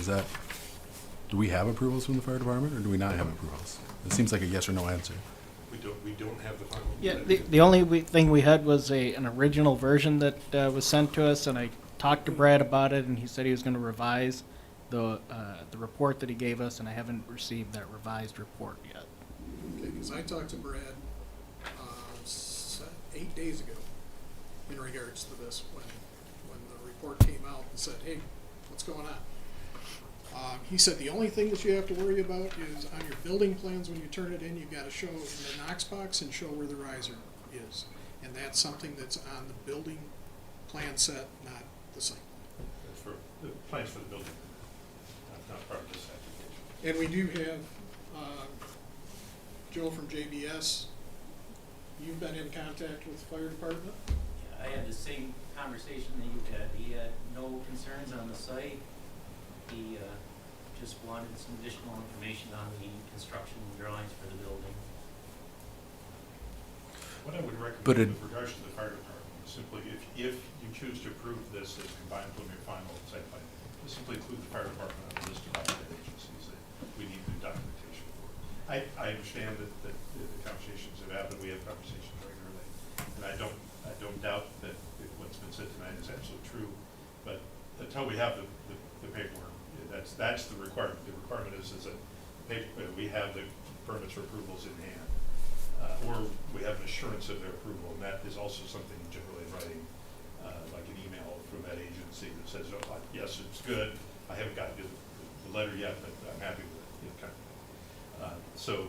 do we have approvals from the fire department, or do we not have approvals? It seems like a yes or no answer. We don't have the final. Yeah, the only thing we had was an original version that was sent to us, and I talked to Brad about it, and he said he was going to revise the report that he gave us, and I haven't received that revised report yet. okay, because I talked to Brad 8 days ago in regards to this, when the report came out and said, hey, what's going on? He said the only thing that you have to worry about is on your building plans, when you turn it in, you've got to show in the Knox box and show where the riser is. And that's something that's on the building plan set, not the site. That's for the plans for the building, not part of this application. And we do have Joe from JBS. You've been in contact with the fire department? I had the same conversation that you had. He had no concerns on the site. He just wanted some additional information on the construction drawings for the building. What I would recommend But with regards to the fire department is simply, if you choose to approve this as combined preliminary final site plan, just simply include the fire department on the list of outside agencies that we need the documentation for. I understand that the conversations have happened, we have conversations regularly, and I don't doubt that what's been said tonight is absolutely true, but until we have the paperwork, that's the requirement. The requirement is that we have the permits or approvals in hand, or we have an assurance of their approval, and that is also something generally in writing, like an email from that agency that says, oh, yes, it's good, I haven't gotten the letter yet, but I'm happy with it, kind of thing. So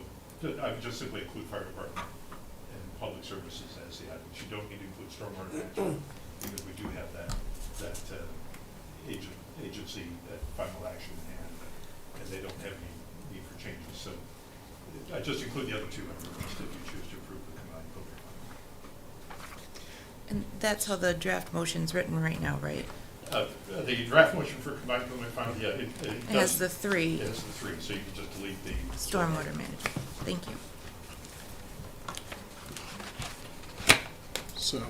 I would just simply include fire department and public services as the items. You don't need to include stormwater management, because we do have that agency at final action in hand, and they don't have any need for changes. So I just include the other two on the list if you choose to approve the combined program. And that's how the draft motion's written right now, right? The draft motion for combined preliminary final, yeah, it It has the three. It has the three, so you can just delete the Stormwater management. Thank you. So,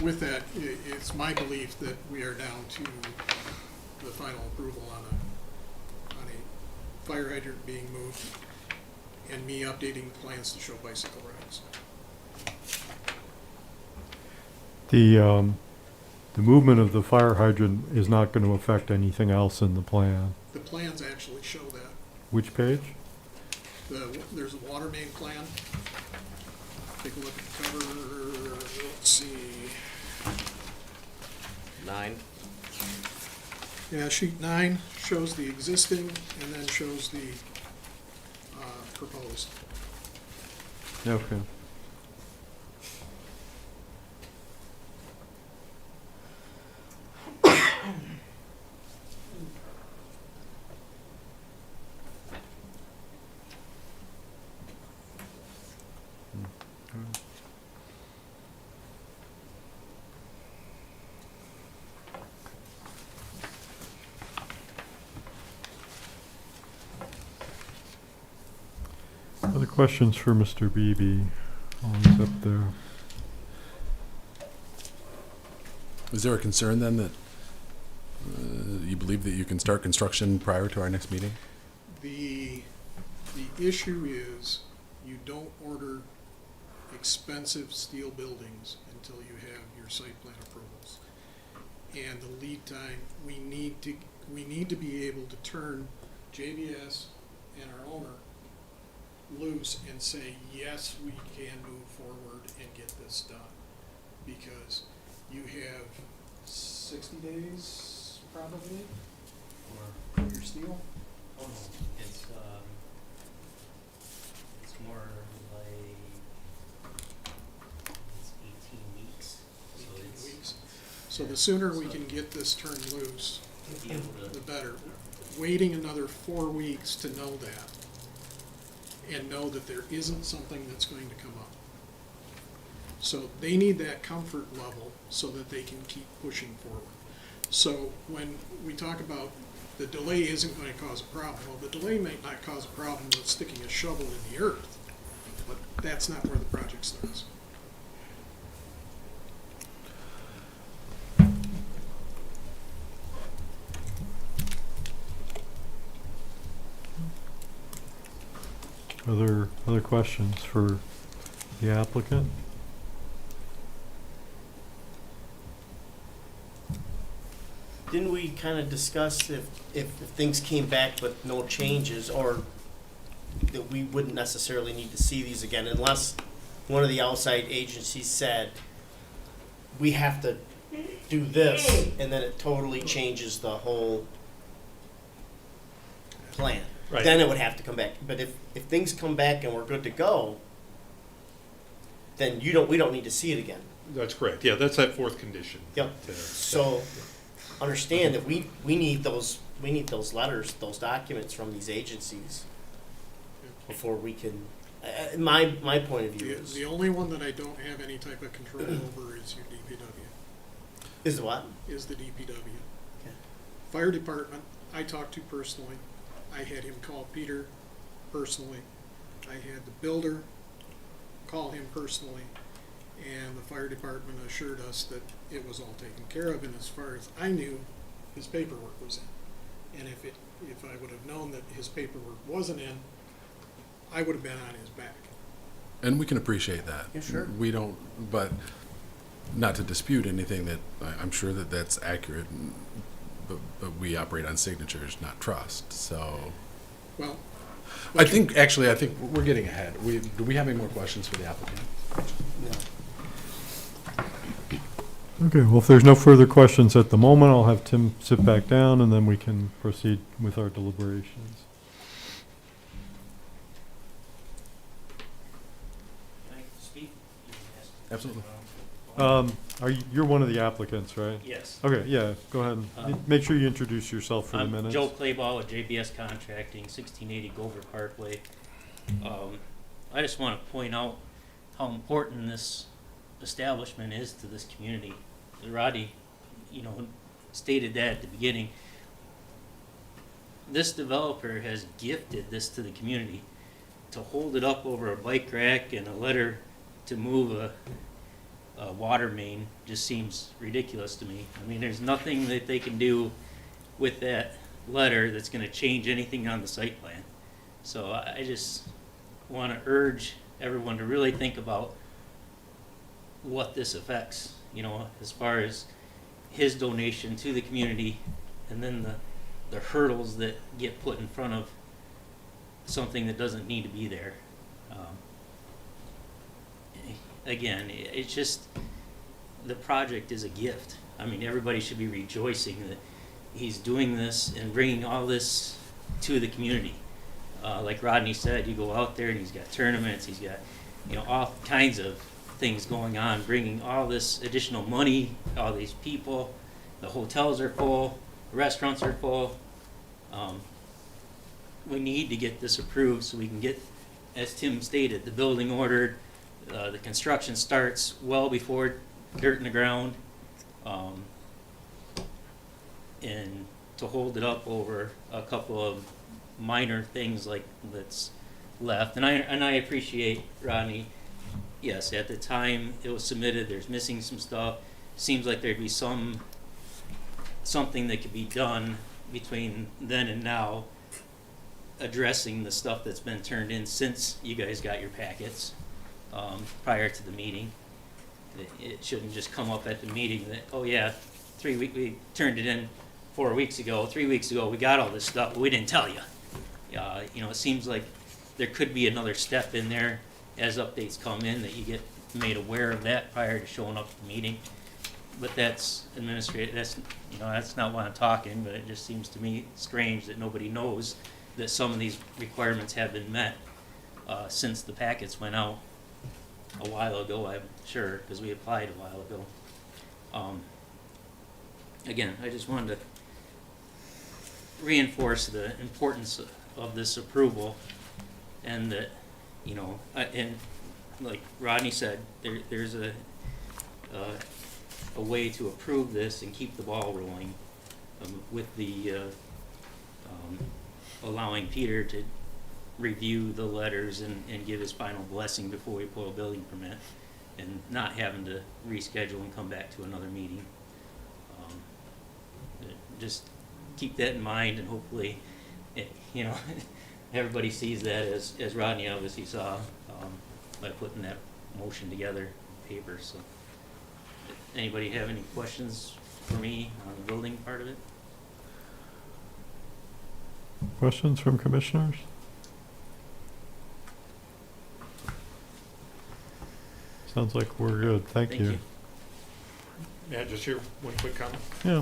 with that, it's my belief that we are down to the final approval on a fire hydrant being moved and me updating plans to show bicycle racks. The movement of the fire hydrant is not going to affect anything else in the plan. The plans actually show that. Which page? There's a water main plan. Take a look at the cover, let's see. 9. Yeah, sheet 9 shows the existing and then shows the proposed. Okay. Other questions for Mr. Beebe while he's up there? Is there a concern then that you believe that you can start construction prior to our next meeting? The issue is you don't order expensive steel buildings until you have your site plan approvals. And the lead time, we need to be able to turn JBS and our owner loose and say, yes, we can move forward and get this done. Because you have 60 days probably Or, for your steel. oh no, it's more like, it's 18 weeks. So 18 it's, weeks. So the sooner we can get this turned loose, to be able to, the better. Waiting another 4 weeks to know that, and know that there isn't something that's going to come up. So they need that comfort level so that they can keep pushing forward. So when we talk about the delay isn't going to cause a problem, well, the delay might not cause a problem with sticking a shovel in the earth, but that's not where the project starts. Other questions for the applicant? Didn't we kind of discuss if things came back with no changes, or that we wouldn't necessarily need to see these again unless one of the outside agencies said, we have to do this, and then it totally changes the whole plan. Right. Then it would have to come back. But if things come back and we're good to go, then we don't need to see it again. That's correct. Yeah, that's that fourth condition. Yep. So understand that we need those letters, those documents from these agencies before we can. My point of view is The only one that I don't have any type of control over is your DPW, is what? is the DPW. Okay. Fire department, I talked to personally. I had him call Peter personally. I had the builder call him personally. And the fire department assured us that it was all taken care of. And as far as I knew, his paperwork was in. And if I would have known that his paperwork wasn't in, I would have been on his back. And we can appreciate that. Yeah, sure. We don't, but not to dispute anything that, I'm sure that that's accurate, but we operate on signatures, not trust, so. Well, I think we're getting ahead. Do we have any more questions for the applicant? No. Okay, well, if there's no further questions at the moment, I'll have Tim sit back down and then we can proceed with our deliberations. can I speak? You can ask. Absolutely. You're one of the applicants, right? Yes. Okay, yeah, go ahead. Make sure you introduce yourself for the I'm minutes. Joe Clayball with JBS Contracting, 1680 Gover Parkway. I just want to point out how important this establishment is to this community. Roddy, stated that at the beginning. This developer has gifted this to the community. To hold it up over a bike rack and a letter to move a water main just seems ridiculous to me. I mean, there's nothing that they can do with that letter that's going to change anything on the site plan. So I just want to urge everyone to really think about what this affects, as far as his donation to the community, and then the hurdles that get put in front of something that doesn't need to be there. Again, it's just, the project is a gift. I mean, everybody should be rejoicing that he's doing this and bringing all this to the community. Like Rodney said, you go out there and he's got tournaments, he's got, all kinds of things going on, bringing all this additional money, all these people. The hotels are full, the restaurants are full. We need to get this approved so we can get, as Tim stated, the building ordered. The construction starts well before dirt in the ground. And to hold it up over a couple of minor things like that's left. And I appreciate, Rodney, yes, at the time it was submitted, there's missing some stuff. Seems like there'd be something that could be done between then and now, addressing the stuff that's been turned in since you guys got your packets prior to the meeting. It shouldn't just come up at the meeting that, oh yeah, we turned it in 4 weeks ago, 3 weeks ago, we got all this stuff, but we didn't tell you. It seems like there could be another step in there as updates come in that you get made aware of that prior to showing up at the meeting. but that's administrative, that's, that's not why I'm talking, but it just seems to me strange that nobody knows that some of these requirements have been met, since the packets went out a while ago, I'm sure, because we applied a while ago. Again, I just wanted to reinforce the importance of this approval, and that, and like Rodney said, there's a way to approve this and keep the ball rolling, with the allowing Peter to review the letters and give his final blessing before we pull a building permit, and not having to reschedule and come back to another meeting. Just keep that in mind, and hopefully, everybody sees that as Rodney obviously saw, by putting that motion together on paper. So, anybody have any questions for me on the building part of it? Questions from commissioners? Sounds like we're good. Thank you. May I just hear one quick comment? Yeah.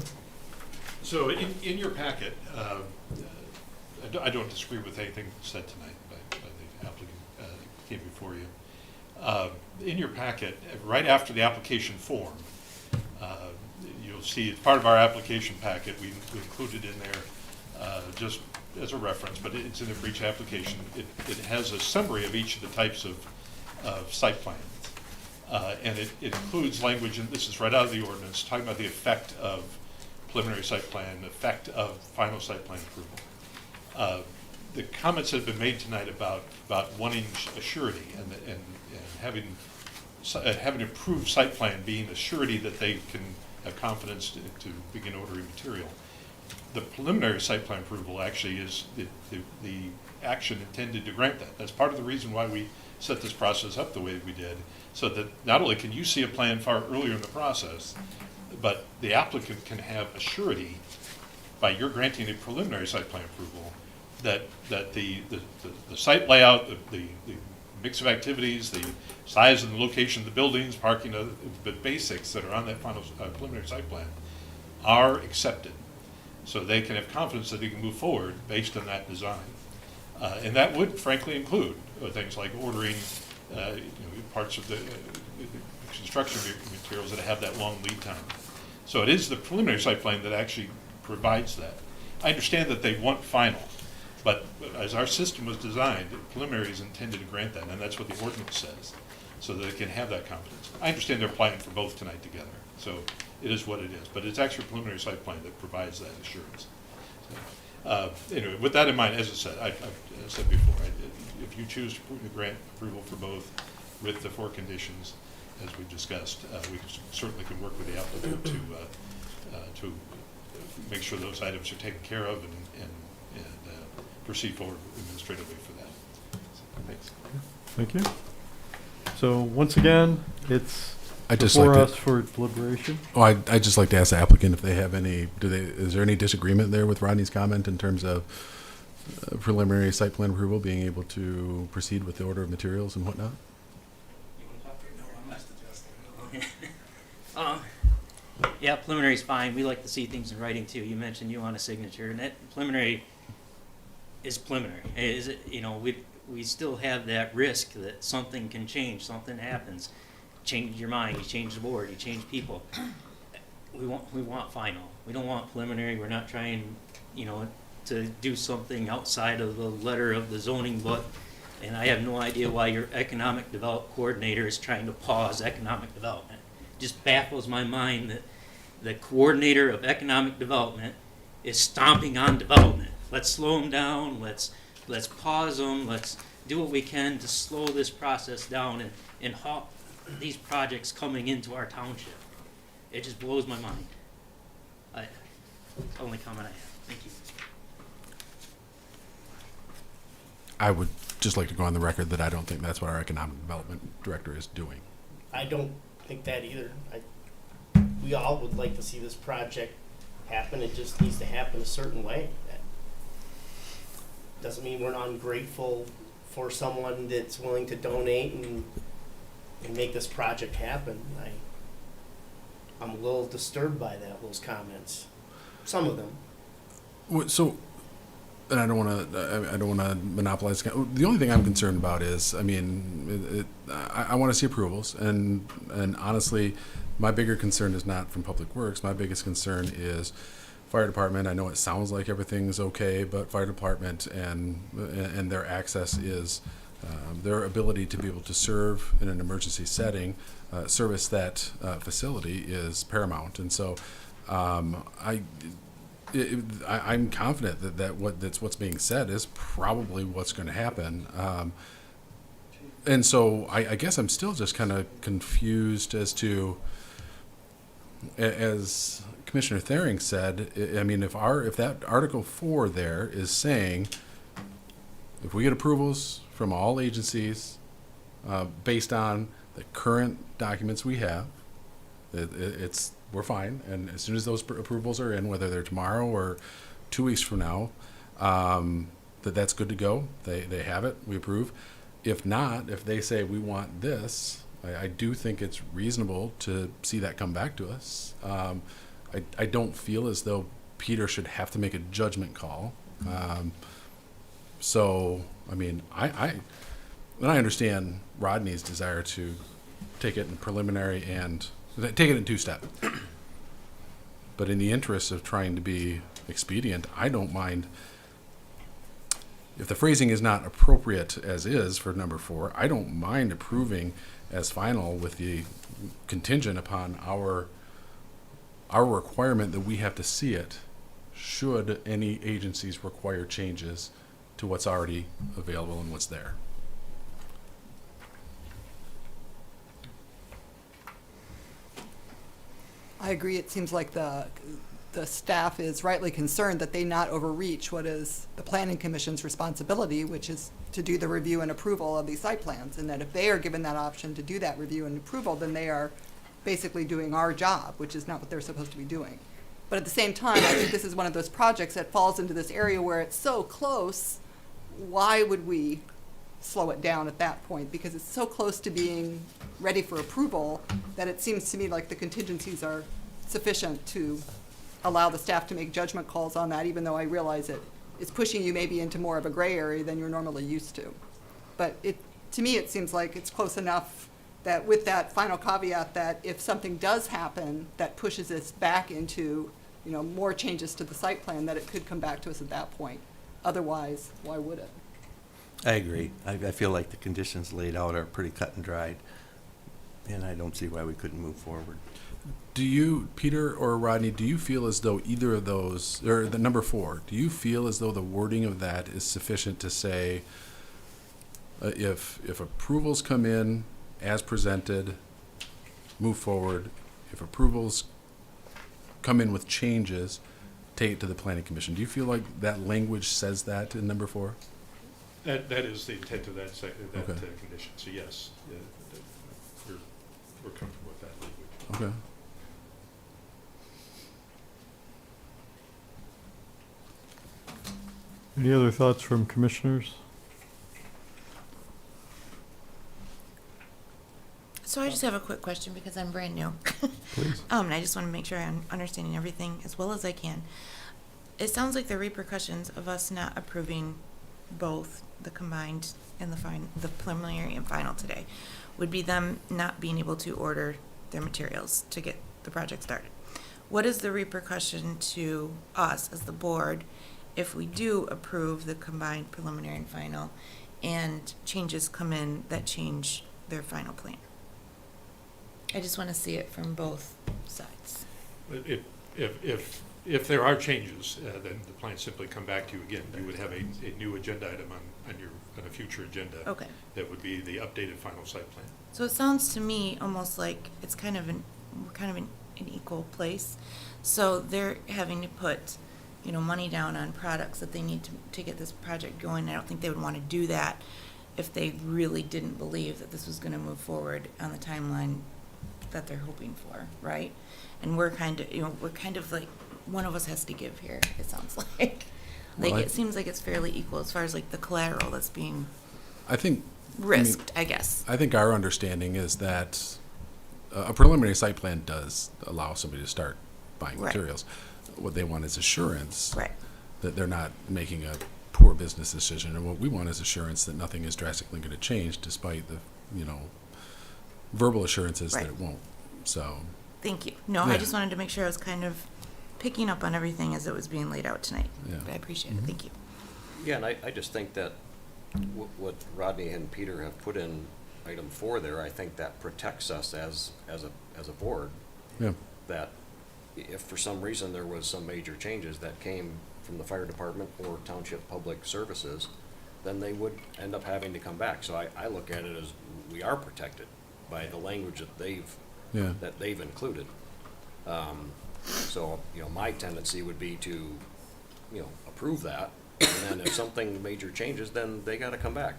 So in your packet, I don't disagree with anything said tonight by the applicant came before you. In your packet, right after the application form, you'll see it's part of our application packet. We included in there just as a reference, but it's in the breach application. It has a summary of each of the types of site plans. And it includes language, and this is right out of the ordinance, talking about the effect of preliminary site plan, the effect of final site plan approval. The comments that have been made tonight about wanting a surety and having approved site plan being a surety that they can have confidence to begin ordering material. The preliminary site plan approval actually is the action intended to grant that. That's part of the reason why we set this process up the way we did, so that not only can you see a plan far earlier in the process, but the applicant can have a surety by your granting a preliminary site plan approval that the site layout, the mix of activities, the size and the location of the buildings, parking, the basics that are on that final preliminary site plan are accepted. So they can have confidence that they can move forward based on that design. And that would frankly include things like ordering parts of the construction materials that have that long lead time. So it is the preliminary site plan that actually provides that. I understand that they want final, but as our system was designed, preliminary is intended to grant that, and that's what the ordinance says, so that they can have that confidence. I understand they're applying for both tonight together, so it is what it is, but it's actually a preliminary site plan that provides that assurance. So, anyway, with that in mind, as I said, I've said before, if you choose to grant approval for both with the 4 conditions, as we've discussed, we certainly can work with the applicant to make sure those items are taken care of and proceed forward administratively for that. So, thanks. Thank you. So once again, it's just before like us for deliberation. I'd just like to ask the applicant if they have any, is there any disagreement there with Rodney's comment in terms of preliminary site plan approval, being able to proceed with the order of materials and whatnot? Yeah, preliminary is fine. We like to see things in writing too. You mentioned you want a signature, and that preliminary is preliminary. Is it, we still have that risk that something can change, something happens. Change your mind, you change the board, you change people. We want final. We don't want preliminary. We're not trying, to do something outside of the letter of the zoning book. And I have no idea why your economic development coordinator is trying to pause economic development. It just baffles my mind that the coordinator of economic development is stomping on development. Let's slow them down. Let's pause them. Let's do what we can to slow this process down and halt these projects coming into our township. It just blows my mind. That's the only comment I have. Thank you. I would just like to go on the record that I don't think that's what our economic development director is doing. I don't think that either. We all would like to see this project happen. It just needs to happen a certain way. That doesn't mean we're not ungrateful for someone that's willing to donate and make this project happen. I'm a little disturbed by those comments. Some of them. So, and I don't want to monopolize. The only thing I'm concerned about is, I mean, I want to see approvals, and honestly, my bigger concern is not from Public Works. My biggest concern is fire department. I know it sounds like everything's okay, but fire department and their access is their ability to be able to serve in an emergency setting, service that facility is paramount, and so I'm confident that what's being said is probably what's going to happen. And so I guess I'm still just kind of confused as to, as Commissioner Thering said, I mean, if that Article 4 there is saying, if we get approvals from all agencies based on the current documents we have, we're fine, and as soon as those approvals are in, whether they're tomorrow or 2 weeks from now, that's good to go. They have it, we approve. If not, if they say we want this, I do think it's reasonable to see that come back to us. I don't feel as though Peter should have to make a judgment call. So, I mean, I understand Rodney's desire to take it in preliminary and take it in 2 steps. But in the interest of trying to be expedient, I don't mind, if the phrasing is not appropriate as is for number 4, I don't mind approving as final with the contingent upon our requirement that we have to see it should any agencies require changes to what's already available and what's there. I agree. It seems like the staff is rightly concerned that they not overreach what is the Planning Commission's responsibility, which is to do the review and approval of these site plans, and that if they are given that option to do that review and approval, then they are basically doing our job, which is not what they're supposed to be doing. But at the same time, I think this is one of those projects that falls into this area where it's so close. Why would we slow it down at that point? Because it's so close to being ready for approval that it seems to me like the contingencies are sufficient to allow the staff to make judgment calls on that, even though I realize it's pushing you maybe into more of a gray area than you're normally used to. But to me, it seems like it's close enough that with that final caveat that if something does happen that pushes us back into, more changes to the site plan, that it could come back to us at that point. Otherwise, why would it? I agree. I feel like the conditions laid out are pretty cut and dried, and I don't see why we couldn't move forward. Do you, Peter or Rodney, do you feel as though either of those, or the number 4, do you feel as though the wording of that is sufficient to say if approvals come in as presented, move forward. If approvals come in with changes, take it to the Planning Commission. Do you feel like that language says that in number 4? That is the intent of that Okay. condition, so yes, we're comfortable with that language. Okay. Any other thoughts from commissioners? So I just have a quick question because I'm brand new. Please. And I just want to make sure I'm understanding everything as well as I can. It sounds like the repercussions of us not approving both the combined and the preliminary and final today would be them not being able to order their materials to get the project started. What is the repercussion to us as the board if we do approve the combined preliminary and final and changes come in that change their final plan? I just want to see it from both sides. If there are changes, then the plan simply come back to you again. You would have a new agenda item on a future agenda. Okay. That would be the updated final site plan. So it sounds to me almost like it's we're kind of in an equal place. So they're having to put, money down on products that they need to get this project going. I don't think they would want to do that if they really didn't believe that this was going to move forward on the timeline that they're hoping for, right? And we're kind of like, one of us has to give here, it sounds like. Well, It seems like it's fairly equal as far as like the collateral that's being I think risked, I guess. I think our understanding is that a preliminary site plan does allow somebody to start buying Right. materials. What they want is assurance Right. that they're not making a poor business decision, and what we want is assurance that nothing is drastically going to change, despite the, verbal assurances Right. that it won't. So, Thank you. No, Yeah. I just wanted to make sure I was kind of picking up on everything as it was being laid out tonight. Yeah. But I appreciate it. Thank you. Yeah, and I just think that what Rodney and Peter have put in item 4 there, I think that protects us as a board. yeah. That if for some reason there was some major changes that came from the fire department or township public services, then they would end up having to come back. So I look at it as we are protected by the language Yeah. that they've included. So, my tendency would be to, approve that, and then if something major changes, then they gotta come back.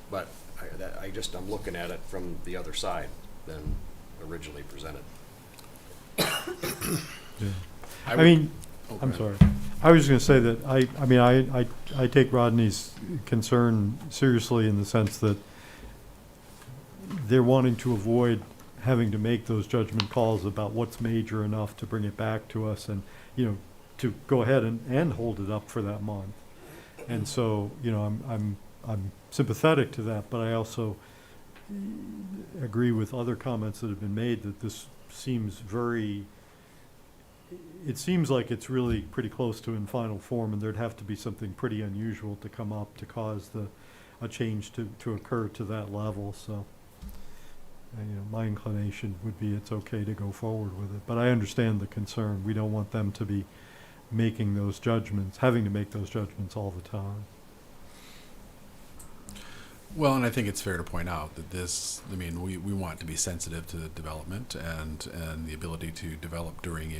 But I'm looking at it from the other side than originally presented. I mean, Oh, I'm go ahead. sorry. I was just gonna say that I take Rodney's concern seriously in the sense that they're wanting to avoid having to make those judgment calls about what's major enough to bring it back to us and, to go ahead and hold it up for that month. And so, I'm sympathetic to that, but I also agree with other comments that have been made that this seems it seems like it's really pretty close to in final form, and there'd have to be something pretty unusual to come up to cause a change to occur to that level, so. My inclination would be it's okay to go forward with it, but I understand the concern. We don't want them to be making those judgments, having to make those judgments all the time. Well, and I think it's fair to point out that we want to be sensitive to the development and the ability to develop during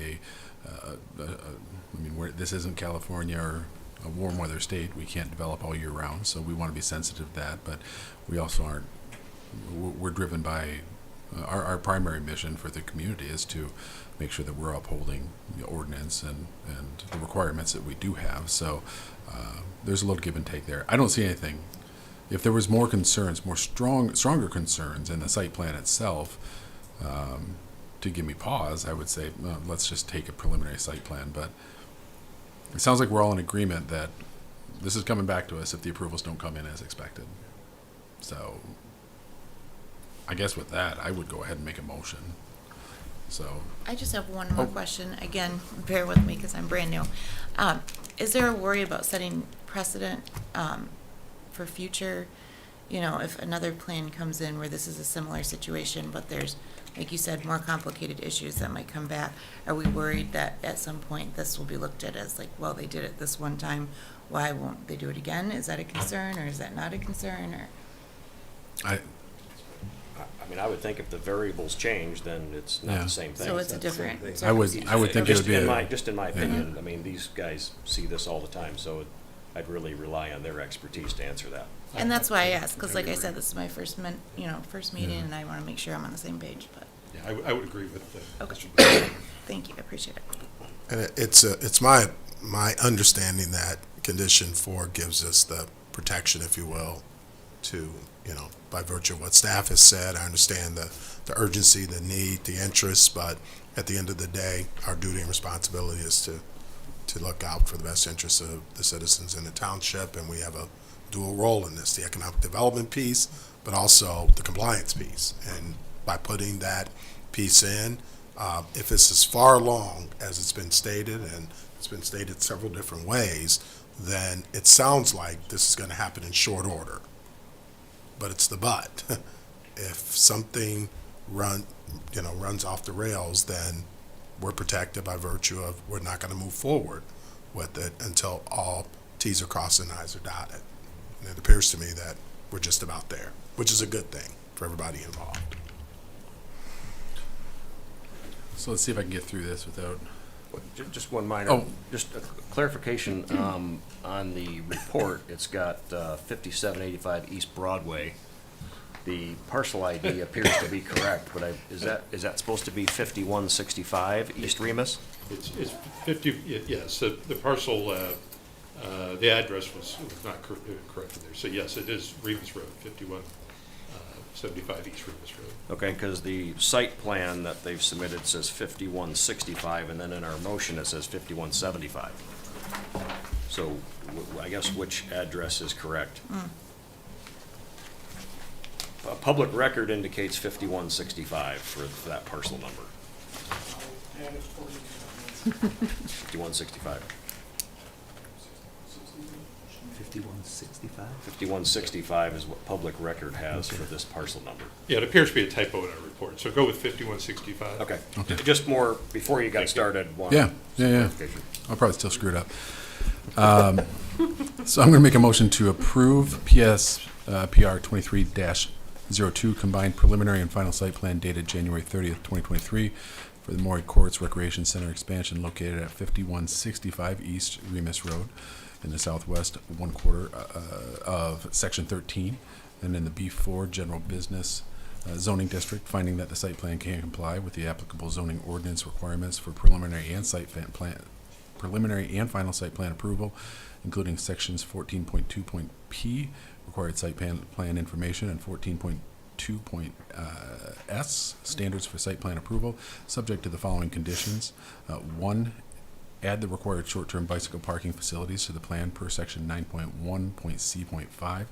this isn't California or a warm weather state. We can't develop all year round, so we want to be sensitive to that, but we also we're driven by, our primary mission for the community is to make sure that we're upholding the ordinance and the requirements that we do have, so there's a little give and take there. I don't see anything. If there was more concerns, stronger concerns in the site plan itself, to give me pause, I would say, let's just take a preliminary site plan. But it sounds like we're all in agreement that this is coming back to us if the approvals don't come in as expected. So I guess with that, I would go ahead and make a motion. So, I just have one more Oh. question. Again, bear with me because I'm brand new. Is there a worry about setting precedent for future, if another plan comes in where this is a similar situation, but there's, like you said, more complicated issues that might come back? Are we worried that at some point this will be looked at as like, well, they did it this one time, why won't they do it again? Is that a concern, or is that not a concern, or? I would think if the variables change, then it's not Yeah. the same thing. So it's a different. I would think it would be Just in my opinion, these guys see this all the time, so I'd really rely on their expertise to answer that. And that's why I asked, because like I said, this is my first meeting, Yeah. and I want to make sure I'm on the same page, but, Yeah, I would agree with Okay. Mr. Bell. thank you, I appreciate it. And it's my understanding that condition 4 gives us the protection, if you will, to, by virtue of what staff has said. I understand the urgency, the need, the interest, but at the end of the day, our duty and responsibility is to look out for the best interests of the citizens in the township, and we have a dual role in this, the economic development piece, but also the compliance piece. And by putting that piece in, if it's as far along as it's been stated, and it's been stated several different ways, then it sounds like this is going to happen in short order. But it's the but. If something runs off the rails, then we're protected by virtue of we're not going to move forward with it until all T's are crossed and I's are dotted. And it appears to me that we're just about there, which is a good thing for everybody involved. So let's see if I can get through this without. Just one minor, Oh. just a clarification, on the report, it's got 5785 East Broadway. The parcel ID appears to be correct, but is that supposed to be 5165 East Remus? It's 50, yes, the parcel, the address was not corrected there. So yes, it is Remus Road, 75 East Remus Road. Okay, because the site plan that they've submitted says 5165, and then in our motion it says 5175. So I guess which address is correct? A public record indicates 5165 for that parcel number. And it's 40. 5165. 5165? 5165 is what public record has for this parcel number. Yeah, it appears to be a typo in our report, so go with 5165. Okay. Okay. Just more, before you got started, one. Yeah. I'll probably still screw it up. So I'm going to make a motion to approve PR 23-02 combined preliminary and final site plan dated January 30th, 2023 for the Maury Courts Recreation Center expansion located at 5165 East Remus Road in the southwest 1/4 of Section 13 and in the B4 General Business zoning district, finding that the site plan can comply with the applicable zoning ordinance requirements for preliminary and preliminary and final site plan approval, including sections 14.2.p, required site plan information, and 14.2.s, standards for site plan approval, subject to the following conditions. 1, add the required short-term bicycle parking facilities to the plan per section 9.1.c.5.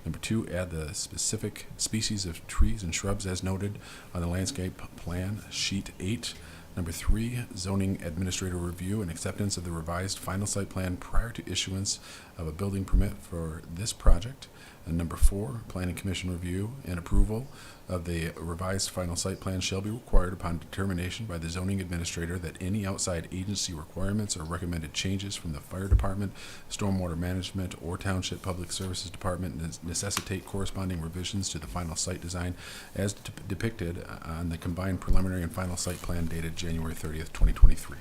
Number 2, add the specific species of trees and shrubs as noted on the landscape plan, sheet 8. Number 3, zoning administrator review and acceptance of the revised final site plan prior to issuance of a building permit for this project. And number 4, planning commission review and approval of the revised final site plan shall be required upon determination by the zoning administrator that any outside agency requirements or recommended changes from the fire department, stormwater management, or township public services department necessitate corresponding revisions to the final site design as depicted on the combined preliminary and final site plan dated January 30th, 2023.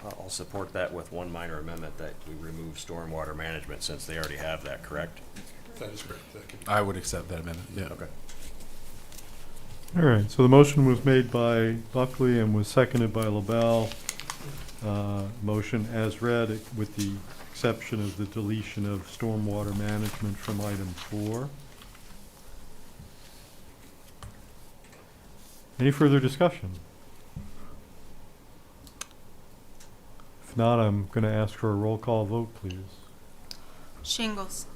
I'll support that with one minor amendment that we remove stormwater management since they already have that, correct? That is correct. That can- I would accept that amendment, yeah. Okay. All right, so the motion was made by Buckley and was seconded by LaBelle. Motion as read, with the exception of the deletion of stormwater management from item 4. Any further discussion? If not, I'm going to ask for a roll call vote, please. Shingles,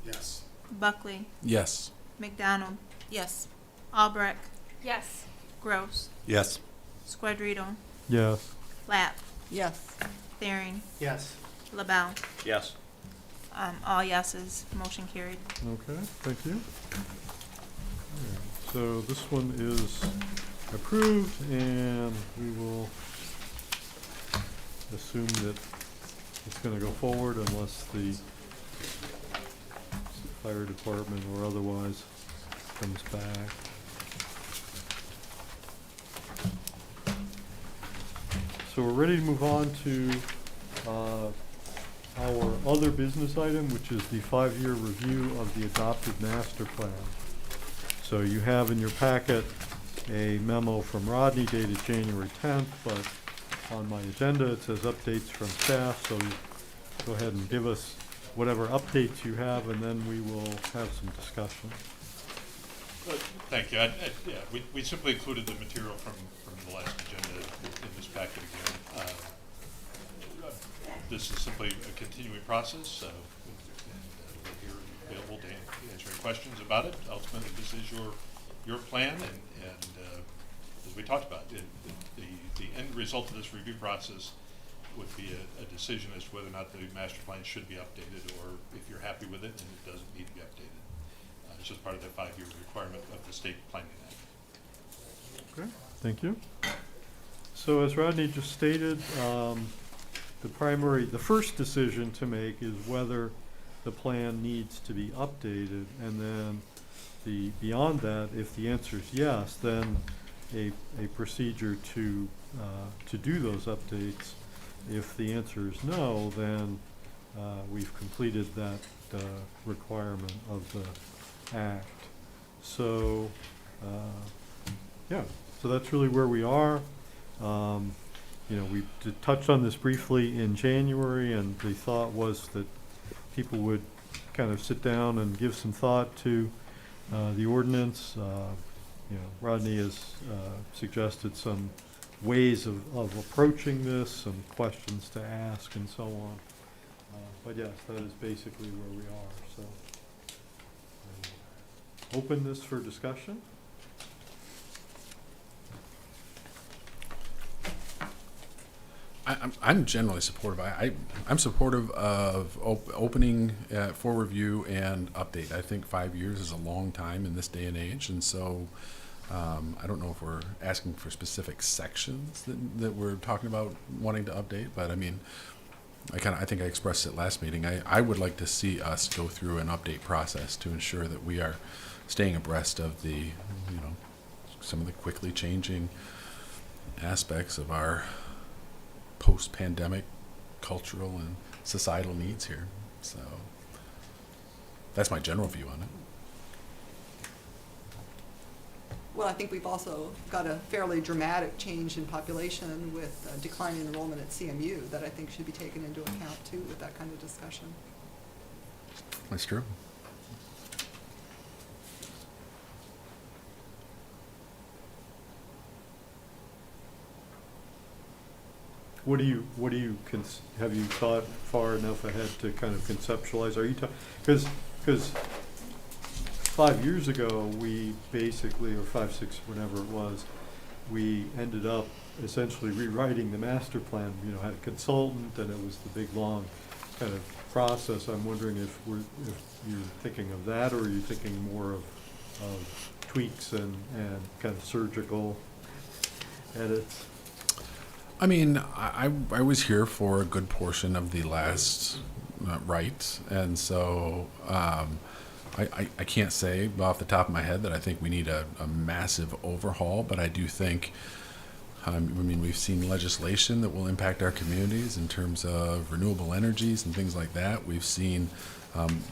Yes. Buckley, Yes. McDonald, Yes. Albrecht. Yes. Gross, Yes. Squadrito, Yes. Lapp, Yes. Thering, Yes. LaBelle. Yes. All yeses, motion carried. Okay, thank you. All right, so this one is approved, and we will assume that it's going to go forward unless the fire department or otherwise comes back. So we're ready to move on to our other business item, which is the 5-year review of the adopted master plan. So you have in your packet a memo from Rodney dated January 10th, but on my agenda it says updates from staff, so go ahead and give us whatever updates you have, and then we will have some discussion. Thank you. Yeah, we simply included the material from the last agenda in this packet again. This is simply a continuing process, and we're here available to answer any questions about it. Ultimately, this is your plan, and as we talked about, the end result of this review process would be a decision as to whether or not the master plan should be updated, or if you're happy with it, then it doesn't need to be updated. It's just part of the 5-year requirement of the state planning act. Okay, thank you. So as Rodney just stated, the first decision to make is whether the plan needs to be updated, and then beyond that, if the answer is yes, then a procedure to do those updates. If the answer is no, then we've completed that requirement of the act. So, yeah, so that's really where we are. We touched on this briefly in January, and the thought was that people would kind of sit down and give some thought to the ordinance. Rodney has suggested some ways of approaching this, some questions to ask and so on. But yes, that is basically where we are, so. Open this for discussion. I'm generally supportive. I'm supportive of opening for review and update. I think 5 years is a long time in this day and age, and so I don't know if we're asking for specific sections that we're talking about wanting to update, but I mean, I think I expressed it last meeting. I would like to see us go through an update process to ensure that we are staying abreast of the, some of the quickly changing aspects of our post-pandemic cultural and societal needs here. So that's my general view on it. Well, I think we've also got a fairly dramatic change in population with declining enrollment at CMU that I think should be taken into account too with that kind of discussion. That's true. What do you, have you thought far enough ahead to kind of conceptualize? Are you because 5 years ago, we basically, or 5, 6, whenever it was, we ended up essentially rewriting the master plan, had a consultant, and it was the big, long kind of process. I'm wondering if you're thinking of that, or are you thinking more of tweaks and kind of surgical edits? I mean, I was here for a good portion of the last right, and so I can't say off the top of my head that I think we need a massive overhaul, but I do think, we've seen legislation that will impact our communities in terms of renewable energies and things like that. We've seen,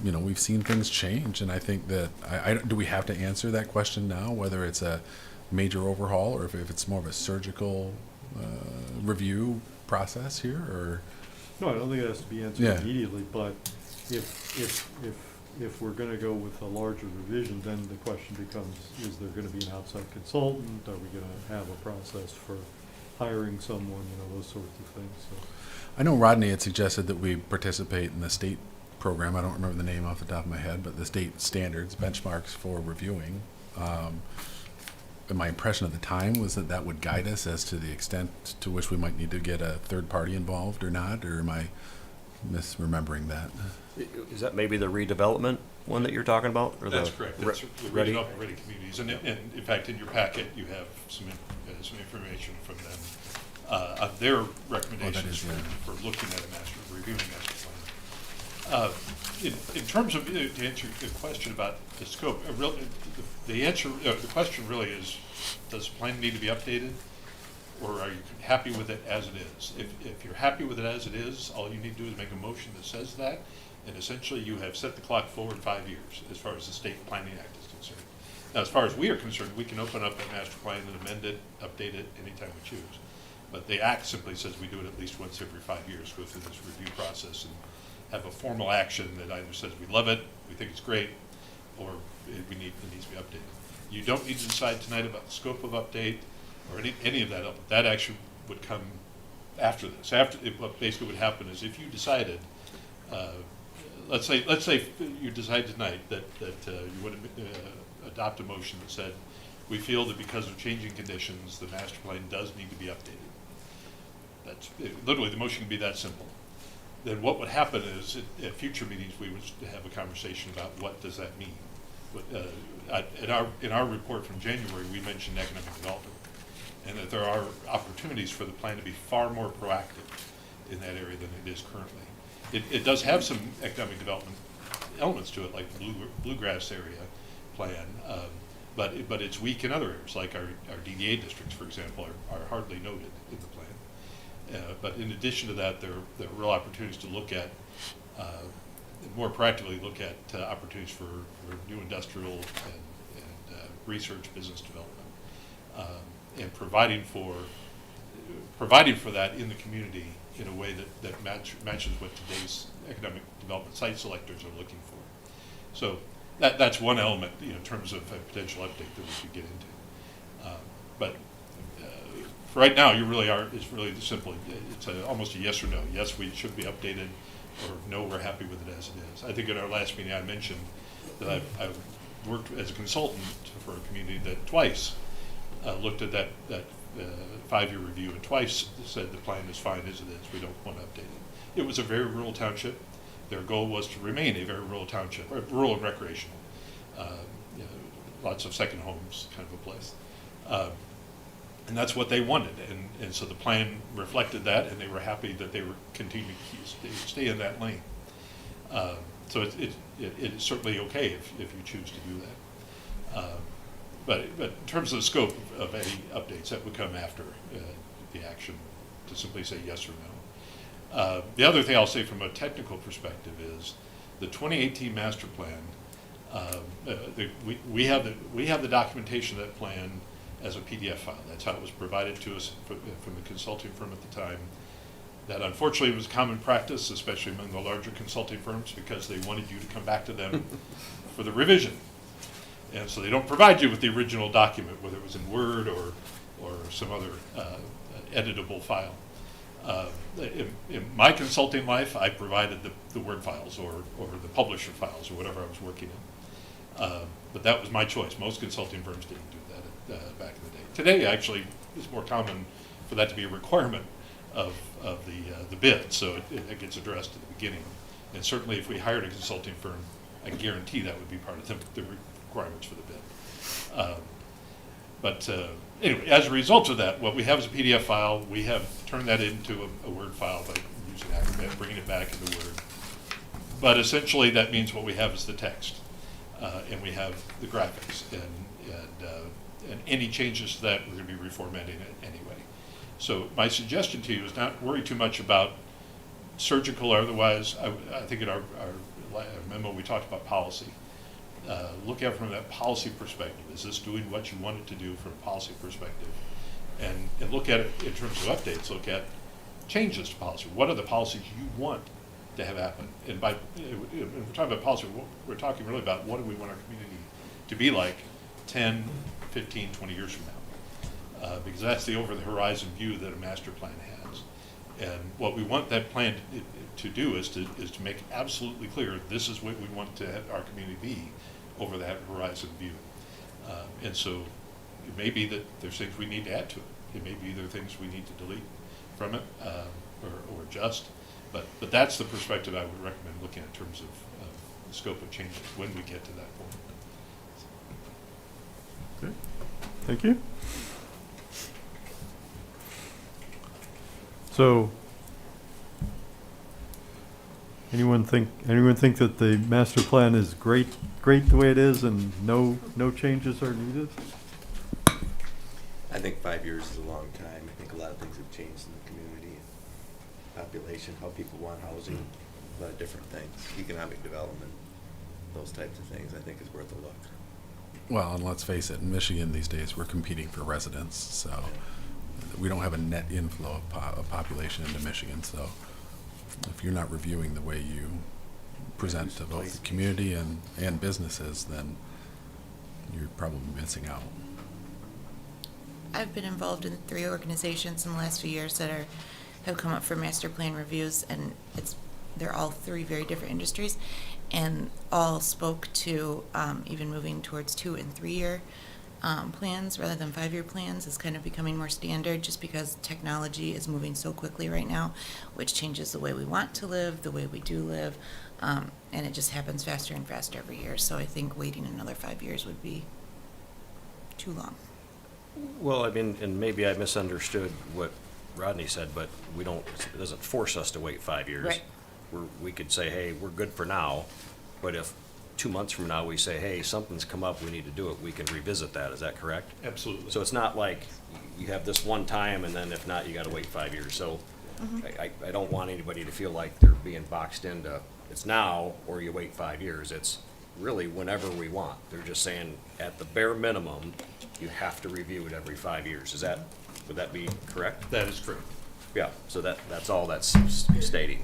we've seen things change, and I think that, do we have to answer that question now, whether it's a major overhaul or if it's more of a surgical review process here, or? No, I don't think it has to be answered immediately, but if we're gonna go with a larger revision, then the question becomes, is there gonna be an outside consultant? Are we gonna have a process for hiring someone, those sorts of things, so. I know Rodney had suggested that we participate in the state program. I don't remember the name off the top of my head, but the state standards, benchmarks for reviewing. And my impression at the time was that would guide us as to the extent to which we might need to get a third party involved or not, or am I misremembering that? Is that maybe the redevelopment one that you're talking about? Or That's correct. That's the redevelopment ready communities. And in fact, in your packet, you have some information from them on their recommendations for looking at reviewing master plan. In terms of, to answer the question about the scope, the question really is, does the plan need to be updated, or are you happy with it as it is? If you're happy with it as it is, all you need to do is make a motion that says that, and essentially you have set the clock forward 5 years as far as the State Planning Act is concerned. Now, as far as we are concerned, we can open up that master plan and amend it, update it anytime we choose. But the Act simply says we do it at least once every 5 years, go through this review process and have a formal action that either says we love it, we think it's great, or it needs to be updated. You don't need to decide tonight about the scope of update or any of that. That action would come after this. What basically would happen is if you decided, let's say you decide tonight that you would adopt a motion that said, we feel that because of changing conditions, the master plan does need to be updated. That's literally, the motion can be that simple. Then what would happen is at future meetings we would have a conversation about what does that mean. In our report from January, we mentioned economic development, and that there are opportunities for the plan to be far more proactive in that area than it is currently. It does have some economic development elements to it, like the bluegrass area plan, but it's weak in other areas, like our DDA districts, for example, are hardly noted in the plan. But in addition to that, there are real opportunities to look at, more practically look at opportunities for new industrial and research business development, and providing for that in the community in a way that matches what today's economic development site selectors are looking for. So that's one element, you know, in terms of a potential update that we could get into. But for right now, you really are, it's really simple. It's almost a yes or no. Yes, we should be updated, or no, we're happy with it as it is. I think in our last meeting, I mentioned that I've worked as a consultant for a community that twice looked at that 5-year review and twice said the plan is fine as it is. We don't want to update it. It was a very rural township. Their goal was to remain a very rural township, rural and recreational. You know, lots of second homes kind of a place. And that's what they wanted. And so the plan reflected that, and they were happy that they were continuing to stay in that lane. So it is certainly okay if you choose to do that. But in terms of the scope of any updates, that would come after the action to simply say yes or no. The other thing I'll say from a technical perspective is the 2018 master plan. We have the documentation of that plan as a PDF file. That's how it was provided to us from the consulting firm at the time. That unfortunately was common practice, especially among the larger consulting firms, because they wanted you to come back to them for the revision. And so they don't provide you with the original document, whether it was in Word or some other editable file. In my consulting life, I provided the Word files or the publisher files or whatever I was working in. But that was my choice. Most consulting firms didn't do that back in the day. Today, actually, it's more common for that to be a requirement of the bid, so it gets addressed at the beginning. And certainly, if we hired a consulting firm, I guarantee that would be part of the requirements for the bid. Anyway, as a result of that, what we have is a PDF file. We have turned that into a Word file by using Acrobat, bringing it back into Word. But essentially, that means what we have is the text, and we have the graphics, and any changes to that, we're going to be reformatting it anyway. So my suggestion to you is not worry too much about surgical or otherwise. I think in our memo we talked about policy. Look at it from that policy perspective. Is this doing what you want it to do from a policy perspective? And look at it in terms of updates. Look at changes to policy. What are the policies you want to have happen? And when we're talking about policy, we're talking really about what do we want our community to be like 10, 15, 20 years from now. Because that's the over-the-horizon view that a master plan has. And what we want that plan to do is to make absolutely clear this is what we want to have our community be over that horizon view. And so it may be that there's things we need to add to it. It may be there are things we need to delete from it or adjust. But that's the perspective I would recommend looking at in terms of the scope of changes when we get to that point. Okay. Thank you. So, anyone think that the master plan is great the way it is and no changes are needed? I think 5 years is a long time. I think a lot of things have changed in the community, population, how people want housing, a lot of different things, economic development, those types of things. I think is worth a look. Well, and let's face it, in Michigan these days, we're competing for residents, so we don't have a net inflow of population into Michigan. So if you're not reviewing the way you present to both the community and businesses, then you're probably missing out. I've been involved in 3 organizations in the last few years that have come up for master plan reviews, and they're all 3 very different industries, and all spoke to even moving towards 2 and 3 year plans rather than 5-year plans is kind of becoming more standard, just because technology is moving so quickly right now, which changes the way we want to live, the way we do live, and it just happens faster and faster every year. So I think waiting another 5 years would be too long. Well, I mean, and maybe I misunderstood what Rodney said, but it doesn't force us to wait 5 years. Right. We could say, hey, we're good for now, but if 2 months from now we say, hey, something's come up, we need to do it, we can revisit that. Is that correct? Absolutely. So it's not like you have this one time and then if not, you gotta wait 5 years. So I don't want anybody to feel like they're being boxed into, it's now or you wait 5 years. It's really whenever we want. They're just saying at the bare minimum, you have to review it every 5 years. Would that be correct? That is correct. Yeah, so that's all that's stating.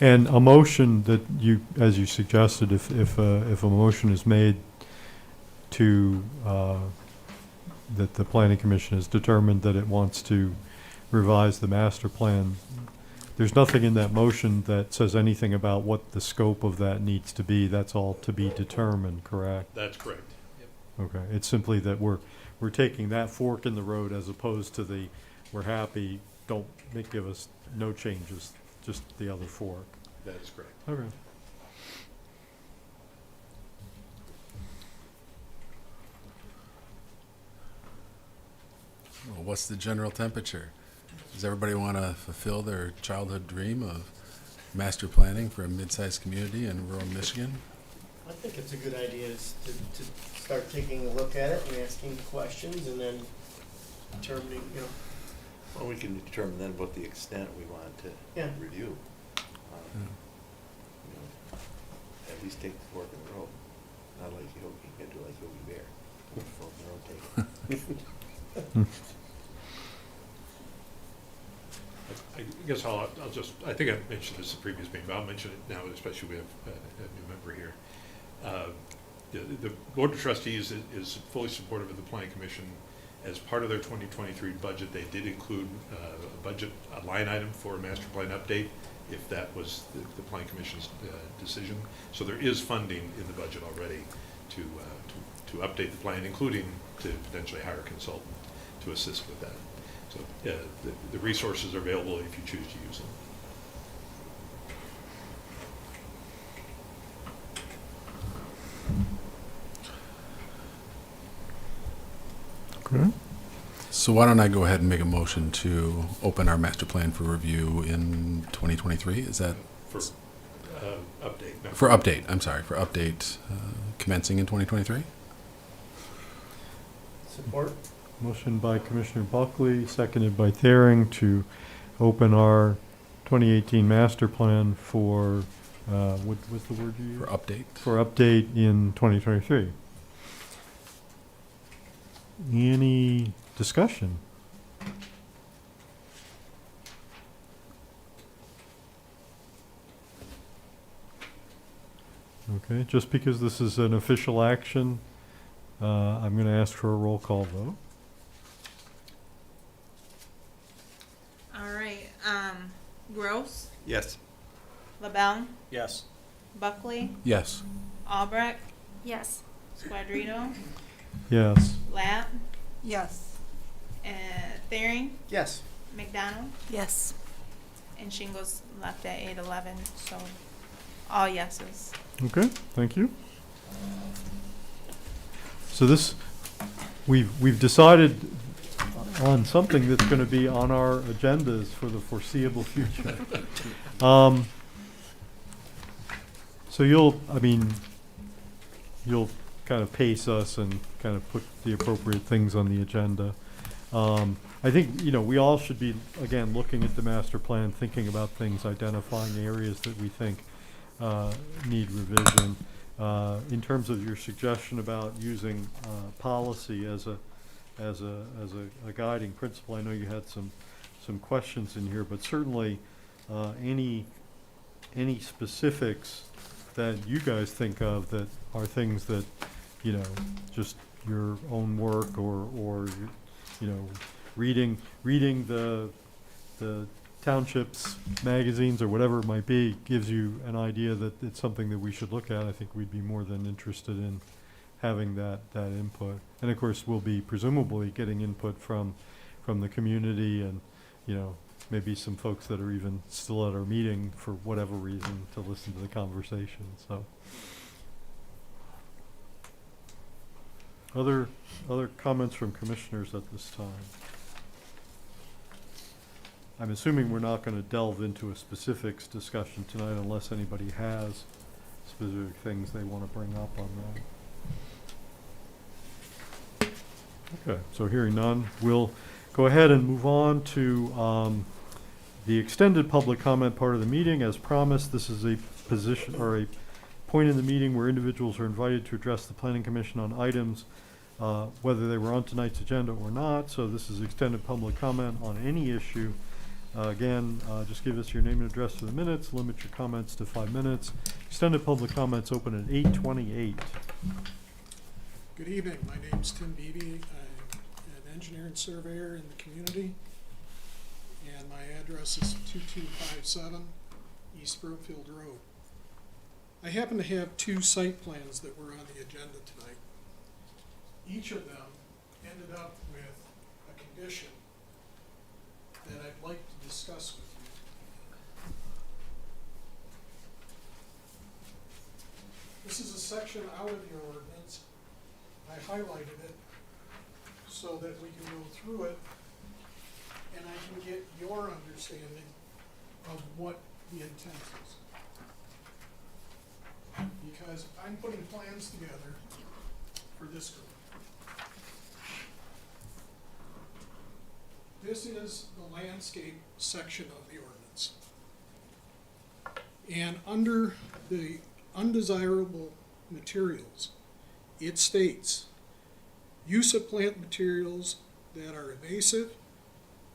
And a motion that you, as you suggested, if a motion is made to, that the planning commission has determined that it wants to revise the master plan, there's nothing in that motion that says anything about what the scope of that needs to be. That's all to be determined, correct? That's correct. Okay, it's simply that we're taking that fork in the road as opposed to the, we're happy, don't give us no changes, just the other fork. That is correct. Okay. Well, what's the general temperature? Does everybody want to fulfill their childhood dream of master planning for a mid-sized community in rural Michigan? I think it's a good idea to start taking a look at it and asking the questions and then determining, you know. Well, we can determine then what the extent we want to Yeah. review. You know, at least take the fork in the road, not like Yogi, you can't do like Yogi Bear. Fork in the road, take it. I guess I'll just, I think I mentioned this in the previous meeting, but I'll mention it now, especially we have a new member here. The Board of Trustees is fully supportive of the Planning Commission. As part of their 2023 budget, they did include a line item for a master plan update, if that was the Planning Commission's decision. So there is funding in the budget already to update the plan, including to potentially hire a consultant to assist with that. So the resources are available if you choose to use them. Okay. So why don't I go ahead and make a motion to open our master plan for review in 2023? Is that? For update. No. For update, I'm sorry, for update commencing in 2023? Support? Motion by Commissioner Buckley, seconded by Thering, to open our 2018 master plan for, what was the word you used? For update? For update in 2023. Any discussion? Okay, just because this is an official action, I'm going to ask for a roll call vote. All right, Gross, Yes. LaBelle, Yes. Buckley, Yes. Albrecht, Yes. Squadrito, Yes. Lapp, Yes. Thering, Yes. McDonald, Yes. and Shingles left at 8:11, so all yeses. Okay, thank you. So this, we've decided on something that's going to be on our agendas for the foreseeable future. So you'll kind of pace us and kind of put the appropriate things on the agenda. I think, we all should be, again, looking at the master plan, thinking about things, identifying areas that we think need revision. In terms of your suggestion about using policy as a guiding principle, I know you had some questions in here, but certainly any specifics that you guys think of that are things that, just your own work or reading the Townships magazines or whatever it might be gives you an idea that it's something that we should look at. I think we'd be more than interested in having that input. And of course, we'll be presumably getting input from the community and, maybe some folks that are even still at our meeting for whatever reason to listen to the conversation, so. Other comments from commissioners at this time? I'm assuming we're not gonna delve into a specifics discussion tonight unless anybody has specific things they wanna bring up on that. Okay, so hearing none, we'll go ahead and move on to the extended public comment part of the meeting. As promised, this is a position or a point in the meeting where individuals are invited to address the Planning Commission on items, whether they were on tonight's agenda or not. So this is extended public comment on any issue. Again, just give us your name and address for the minutes, limit your comments to 5 minutes. Extended public comments open at 8:28. Good evening, my name's Tim Beebe. I'm an engineer and surveyor in the community, and my address is 2257 East Brookfield Road. I happen to have two site plans that were on the agenda tonight. Each of them ended up with a condition that I'd like to discuss with you. This is a section out of your ordinance. I highlighted it so that we can go through it and I can get your understanding of what the intent is. Because I'm putting plans together for this group. This is the landscape section of the ordinance. And under the undesirable materials, it states, use of plant materials that are invasive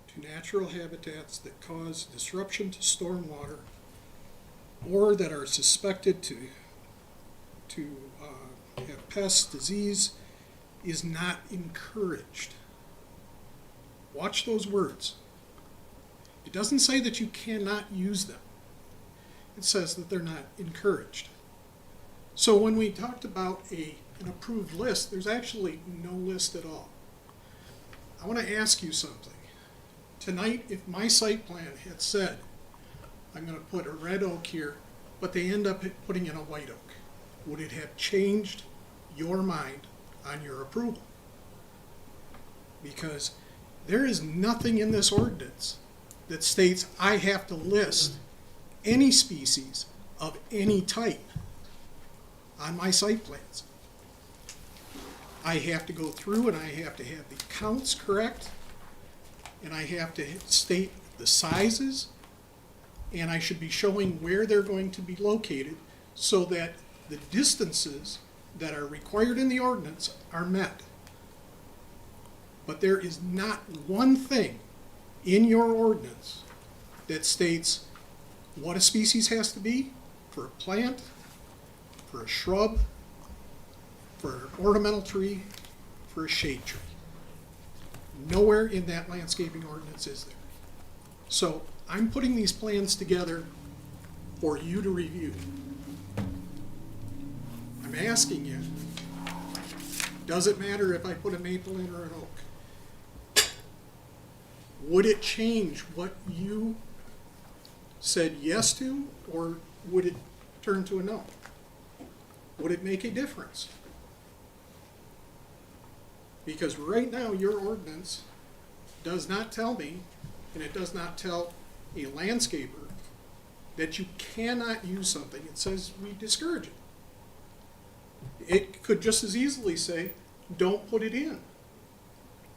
to natural habitats that cause disruption to stormwater or that are suspected to have pests, disease, is not encouraged. Watch those words. It doesn't say that you cannot use them. It says that they're not encouraged. So when we talked about an approved list, there's actually no list at all. I want to ask you something. Tonight, if my site plan had said, I'm going to put a red oak here, but they end up putting in a white oak, would it have changed your mind on your approval? Because there is nothing in this ordinance that states I have to list any species of any type on my site plans. I have to go through and I have to have the counts correct, and I have to state the sizes, and I should be showing where they're going to be located so that the distances that are required in the ordinance are met. But there is not one thing in your ordinance that states what a species has to be for a plant, for a shrub, for an ornamental tree, for a shade tree. Nowhere in that landscaping ordinance is there. So I'm putting these plans together for you to review. I'm asking you, does it matter if I put a maple in or an oak? Would it change what you said yes to, or would it turn to a no? Would it make a difference? Because right now your ordinance does not tell me, and it does not tell a landscaper, that you cannot use something. It says we discourage it. It could just as easily say, don't put it in.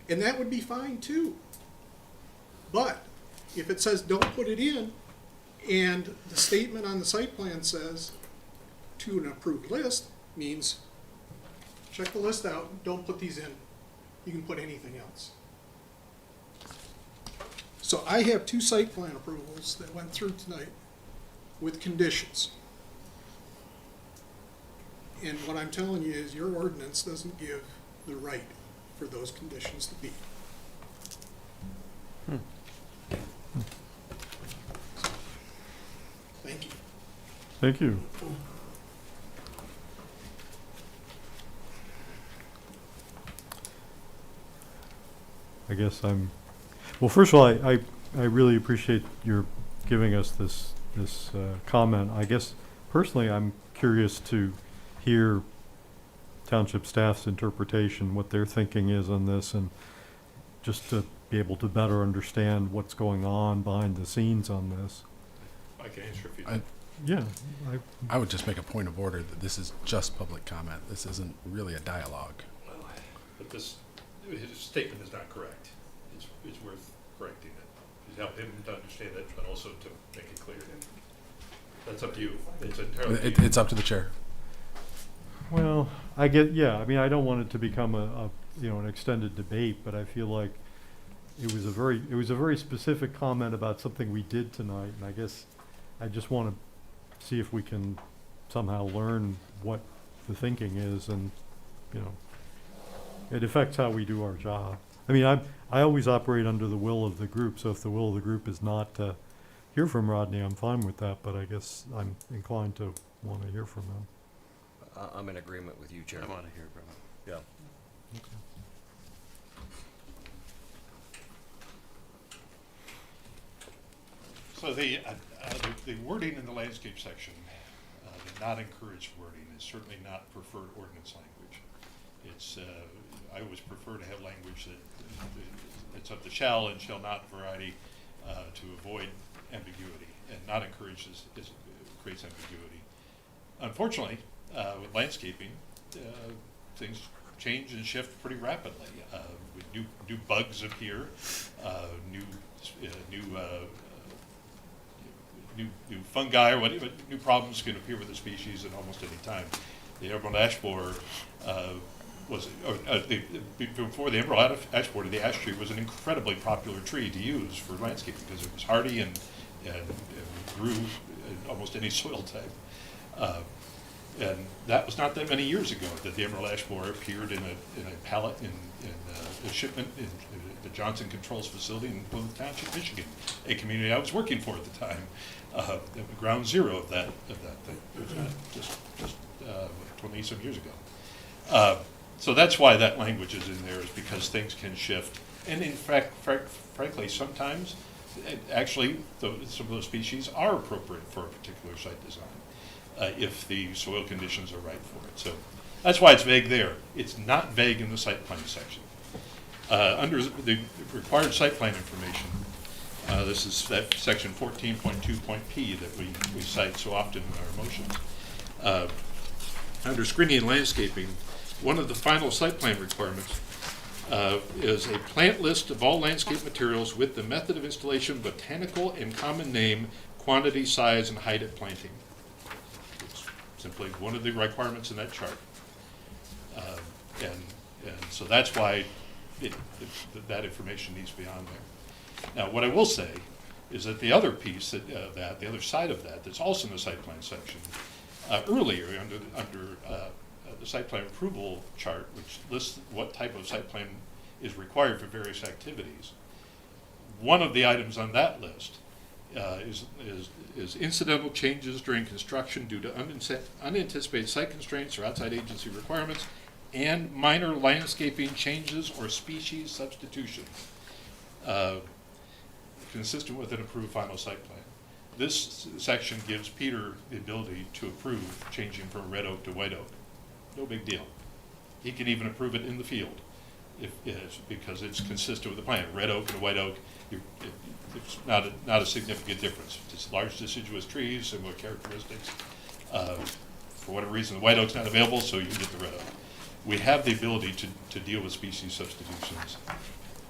And that would be fine too. But if it says don't put it in, and the statement on the site plan says to an approved list, means check the list out, don't put these in. You can put anything else. So I have two site plan approvals that went through tonight with conditions. And what I'm telling you is your ordinance doesn't give the right for those conditions to be. Thank you. Thank you. I guess well, first of all, I really appreciate your giving us this comment. I guess personally, I'm curious to hear township staff's interpretation, what their thinking is on this, and just to be able to better understand what's going on behind the scenes on this. I can answer if you. Yeah. I would just make a point of order that this is just public comment. This isn't really a dialogue. But his statement is not correct. It's worth correcting it. To help him to understand it, but also to make it clear to him. That's up to you. It's entirely up to you. It's up to the chair. Well, I mean, I don't want it to become an extended debate, but I feel like it was a very specific comment about something we did tonight, and I guess I just want to see if we can somehow learn what the thinking is, and, you know, it affects how we do our job. I mean, I always operate under the will of the group, so if the will of the group is not to hear from Rodney, I'm fine with that, but I guess I'm inclined to want to hear from him. I'm in agreement with you, I Chairman. want to hear from him. Yeah. So the wording in the landscape section, the not encouraged wording is certainly not preferred ordinance language. It's, I always prefer to have language that it's of the shall and shall not variety to avoid ambiguity, and not encouraged creates ambiguity. Unfortunately, with landscaping, things change and shift pretty rapidly. With new bugs appear, new fungi or whatever, new problems can appear with the species at almost any time. The emerald ash borer before the emerald ash borer, the ash tree was an incredibly popular tree to use for landscaping because it was hardy and grew in almost any soil type. And that was not that many years ago that the emerald ash borer appeared in a pallet in a shipment in the Johnson Controls facility in Plymouth Township, Michigan, a community I was working for at the time. Ground zero of that thing. It was not just 20-some years ago. So that's why that language is in there, is because things can shift. And in fact, frankly, sometimes actually some of those species are appropriate for a particular site design if the soil conditions are right for it. So that's why it's vague there. It's not vague in the site plan section. Under the required site plan information, this is that section 14.2.p that we cite so often in our motions. Under screening and landscaping, one of the final site plan requirements is a plant list of all landscape materials with the method of installation, botanical and common name, quantity, size, and height of planting. It's simply one of the requirements in that chart. And so that's why that information needs to be on there. Now, what I will say is that the other piece the other side of that, that's also in the site plan section, earlier under the site plan approval chart, which lists what type of site plan is required for various activities. One of the items on that list is incidental changes during construction due to unanticipated site constraints or outside agency requirements, and minor landscaping changes or species substitutions consistent with an approved final site plan. This section gives Peter the ability to approve changing from red oak to white oak. No big deal. He can even approve it in the field because it's consistent with the plan. Red oak and white oak, it's not a significant difference. It's large deciduous trees, similar characteristics. For whatever reason, the white oak's not available, so you get the red oak. We have the ability to deal with species substitutions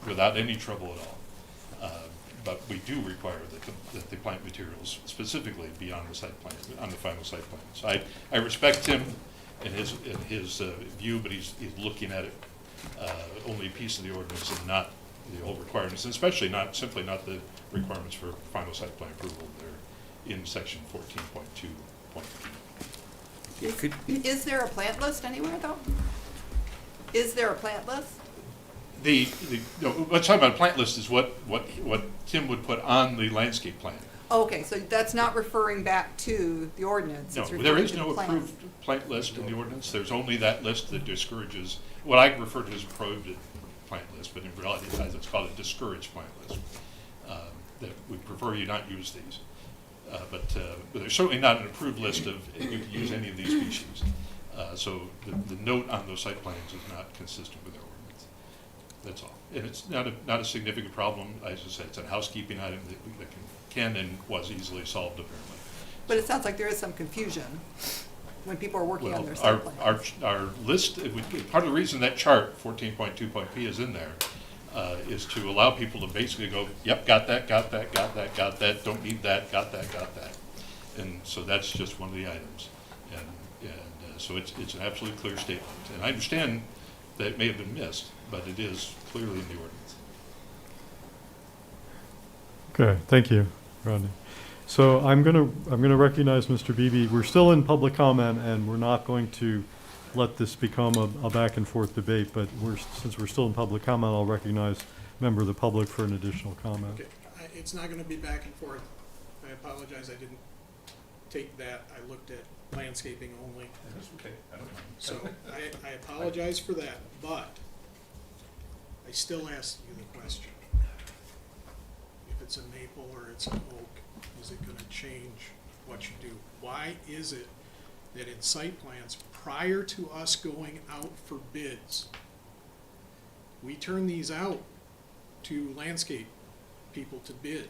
without any trouble at all. But we do require that the plant materials specifically be on the site plan, on the final site plan. So I respect him and his view, but he's looking at it only a piece of the ordinance and not the whole requirements, and especially simply not the requirements for final site plan approval. They're in section 14.2.p. Is there a plant list anywhere, though? Is there a plant list? What's talking about a plant list is what Tim would put on the landscape plan. Okay, so that's not referring back to the ordinance. No, it's there referring is to no the plan. approved plant list in the ordinance. There's only that list that discourages, what I refer to as a prohibited plant list, but in reality it's called a discouraged plant list. That we prefer you not use these. But there's certainly not an approved list of you can use any of these species. So the note on those site plans is not consistent with our ordinance. That's all. And it's not a significant problem. As I said, it's a housekeeping item that can and was easily solved apparently. But it sounds like there is some confusion when people are working on their site plans. Our list, part of the reason that chart, 14.2.p, is in there is to allow people to basically go, yep, got that, don't need that, got that. And so that's just one of the items. And so it's an absolutely clear statement. And I understand that it may have been missed, but it is clearly in the ordinance. Okay, thank you, Rodney. So I'm gonna recognize Mr. Beebe. We're still in public comment, and we're not going to let this become a back and forth debate, but since we're still in public comment, I'll recognize a member of the public for an additional comment. Okay, it's not gonna be back and forth. I apologize, I didn't take that. I looked at landscaping only. That's okay, I don't mind. So I apologize for that, but I still ask you the question. If it's a maple or it's an oak, is it gonna change what you do? Why is it that in site plans, prior to us going out for bids, we turn these out to landscape people to bid,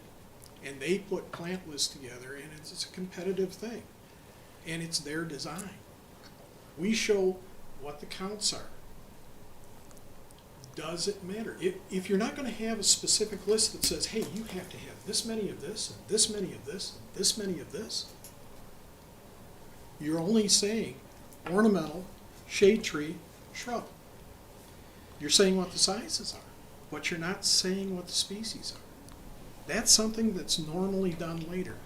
and they put plant lists together, and it's a competitive thing, and it's their design. We show what the counts are. Does it matter? If you're not gonna have a specific list that says, hey, you have to have this many of this, and this many of this, and this many of this, you're only saying ornamental, shade tree, shrub. You're saying what the sizes are, but you're not saying what the species are. That's something that's normally done later.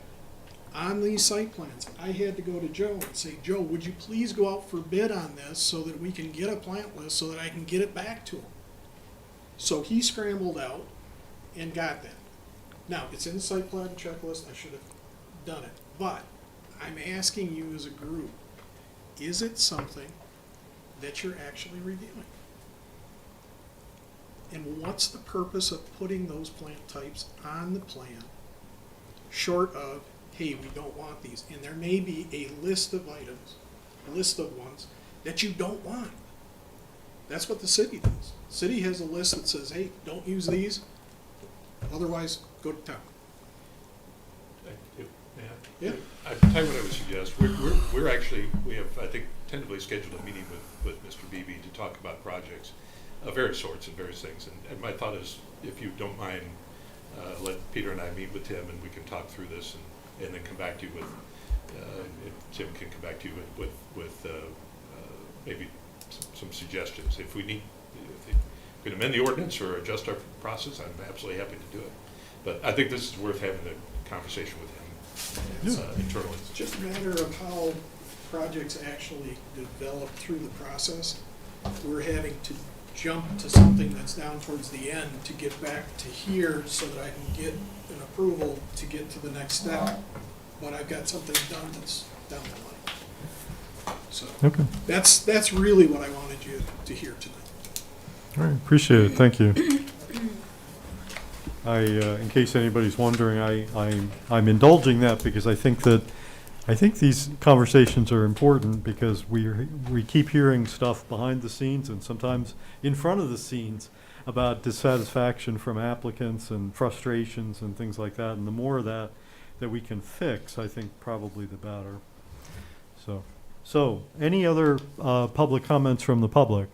On these site plans, I had to go to Joe and say, Joe, would you please go out for bid on this so that we can get a plant list so that I can get it back to him? So he scrambled out and got that. Now, it's in the site plan checklist, I should have done it, but I'm asking you as a group, is it something that you're actually reviewing? And what's the purpose of putting those plant types on the plan, short of, hey, we don't want these? And there may be a list of items, a list of ones that you don't want. That's what the city does. The city has a list that says, hey, don't use these, otherwise go to town. Yeah. I tell you what I would suggest. We're actually, we have, I think, tentatively scheduled a meeting with Mr. Beebe to talk about projects of various sorts and various things. And my thought is, if you don't mind, let Peter and I meet with him and we can talk through this and then come back to you with, Tim can come back to you with maybe some suggestions. If we need, if we can amend the ordinance or adjust our process, I'm absolutely happy to do it. But I think this is worth having a conversation with him internally. It's just a matter of how projects actually develop through the process. We're having to jump to something that's down towards the end to get back to here so that I can get an approval to get to the next step. But I've got something done that's down the line. So Okay, that's really what I wanted you to hear tonight. all right, appreciate it, thank you. In case anybody's wondering, I'm indulging that because I think these conversations are important because we keep hearing stuff behind the scenes and sometimes in front of the scenes about dissatisfaction from applicants and frustrations and things like that. And the more of that we can fix, I think probably the better. So any other public comments from the public?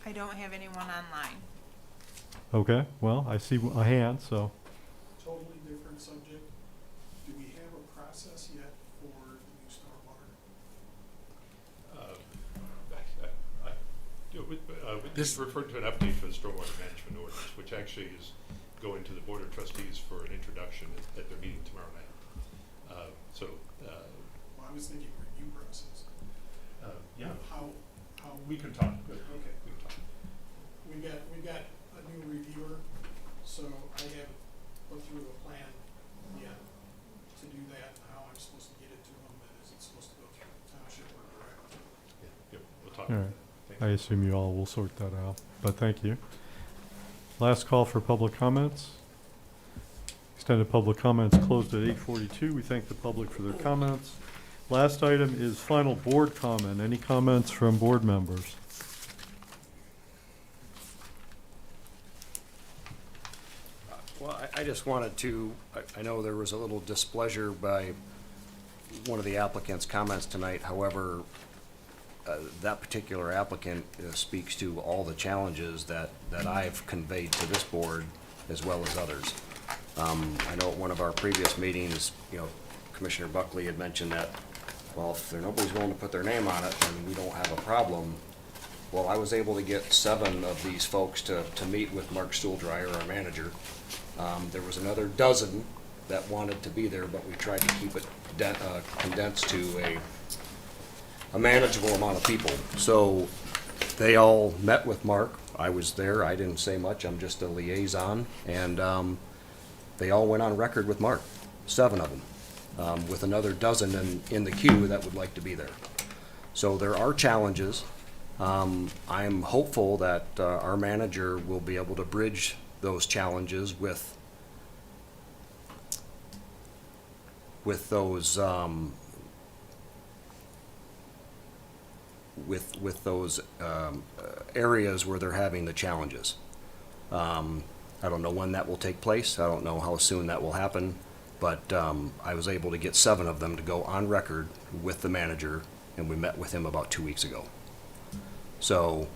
I don't have anyone online. Okay, well, I see a hand, so. Totally different subject. Do we have a process yet for the new stormwater? This referred to an update for the stormwater management ordinance, which actually is going to the Board of Trustees for an introduction at their meeting tomorrow night. Well, I was thinking review process. Yeah, How, we can talk. Good. Okay. We can talk. we got a new reviewer, so I haven't put through a plan yet to do that, how I'm supposed to get it to them, and is it supposed to go through the township or direct? Yeah, we'll talk All about right. that. Thank I you. assume you all will sort that out, but thank you. Last call for public comments. Extended public comments closed at 8:42. We thank the public for their comments. Last item is final board comment. Any comments from board members? Well, I just wanted to, I know there was a little displeasure by one of the applicant's comments tonight. However, that particular applicant speaks to all the challenges that I've conveyed to this board as well as others. I know at one of our previous meetings, Commissioner Buckley had mentioned that, well, if nobody's willing to put their name on it, then we don't have a problem. Well, I was able to get 7 of these folks to meet with Mark Stuhldreyer, our manager. There was another dozen that wanted to be there, but we tried to keep it condensed to a manageable amount of people. So they all met with Mark. I was there. I didn't say much. I'm just a liaison. And they all went on record with Mark, 7 of them, with another dozen in the queue that would like to be there. So there are challenges. I'm hopeful that our manager will be able to bridge those challenges with those areas where they're having the challenges. I don't know when that will take place. I don't know how soon that will happen, but I was able to get 7 of them to go on record with the manager, and we met with him about 2 weeks ago. So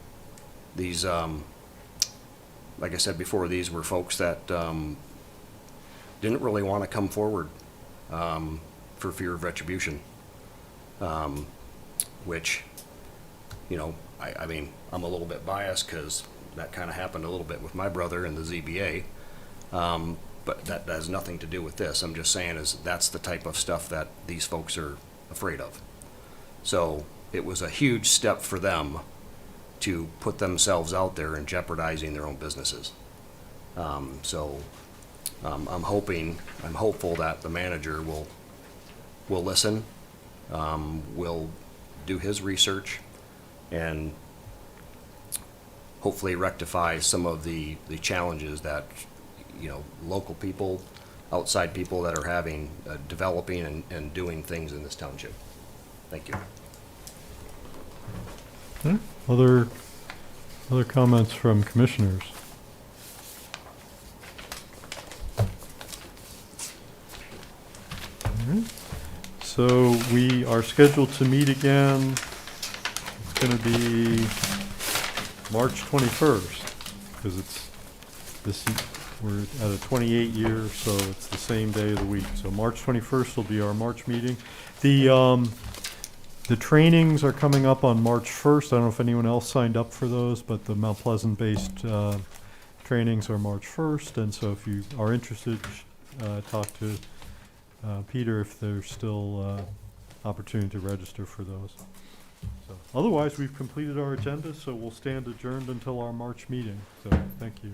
these, like I said before, these were folks that didn't really want to come forward for fear of retribution, which, you know, I mean, I'm a little bit biased because that kind of happened a little bit with my brother in the ZBA, but that has nothing to do with this. I'm just saying is that's the type of stuff that these folks are afraid of. So it was a huge step for them to put themselves out there and jeopardizing their own businesses. I'm hopeful that the manager will listen, will do his research, and hopefully rectify some of the challenges that, you know, local people, outside people that are having, developing and doing things in this township. Thank you. Okay. Other comments from commissioners? All right. So we are scheduled to meet again. It's going to be March 21st, because we're at a 28 year, so it's the same day of the week. So March 21st will be our March meeting. The trainings are coming up on March 1st. I don't know if anyone else signed up for those, but the Mount Pleasant-based trainings are March 1st. And so if you are interested, talk to Peter if there's still opportunity to register for those. So otherwise, we've completed our agenda, so we'll stand adjourned until our March meeting. So thank you.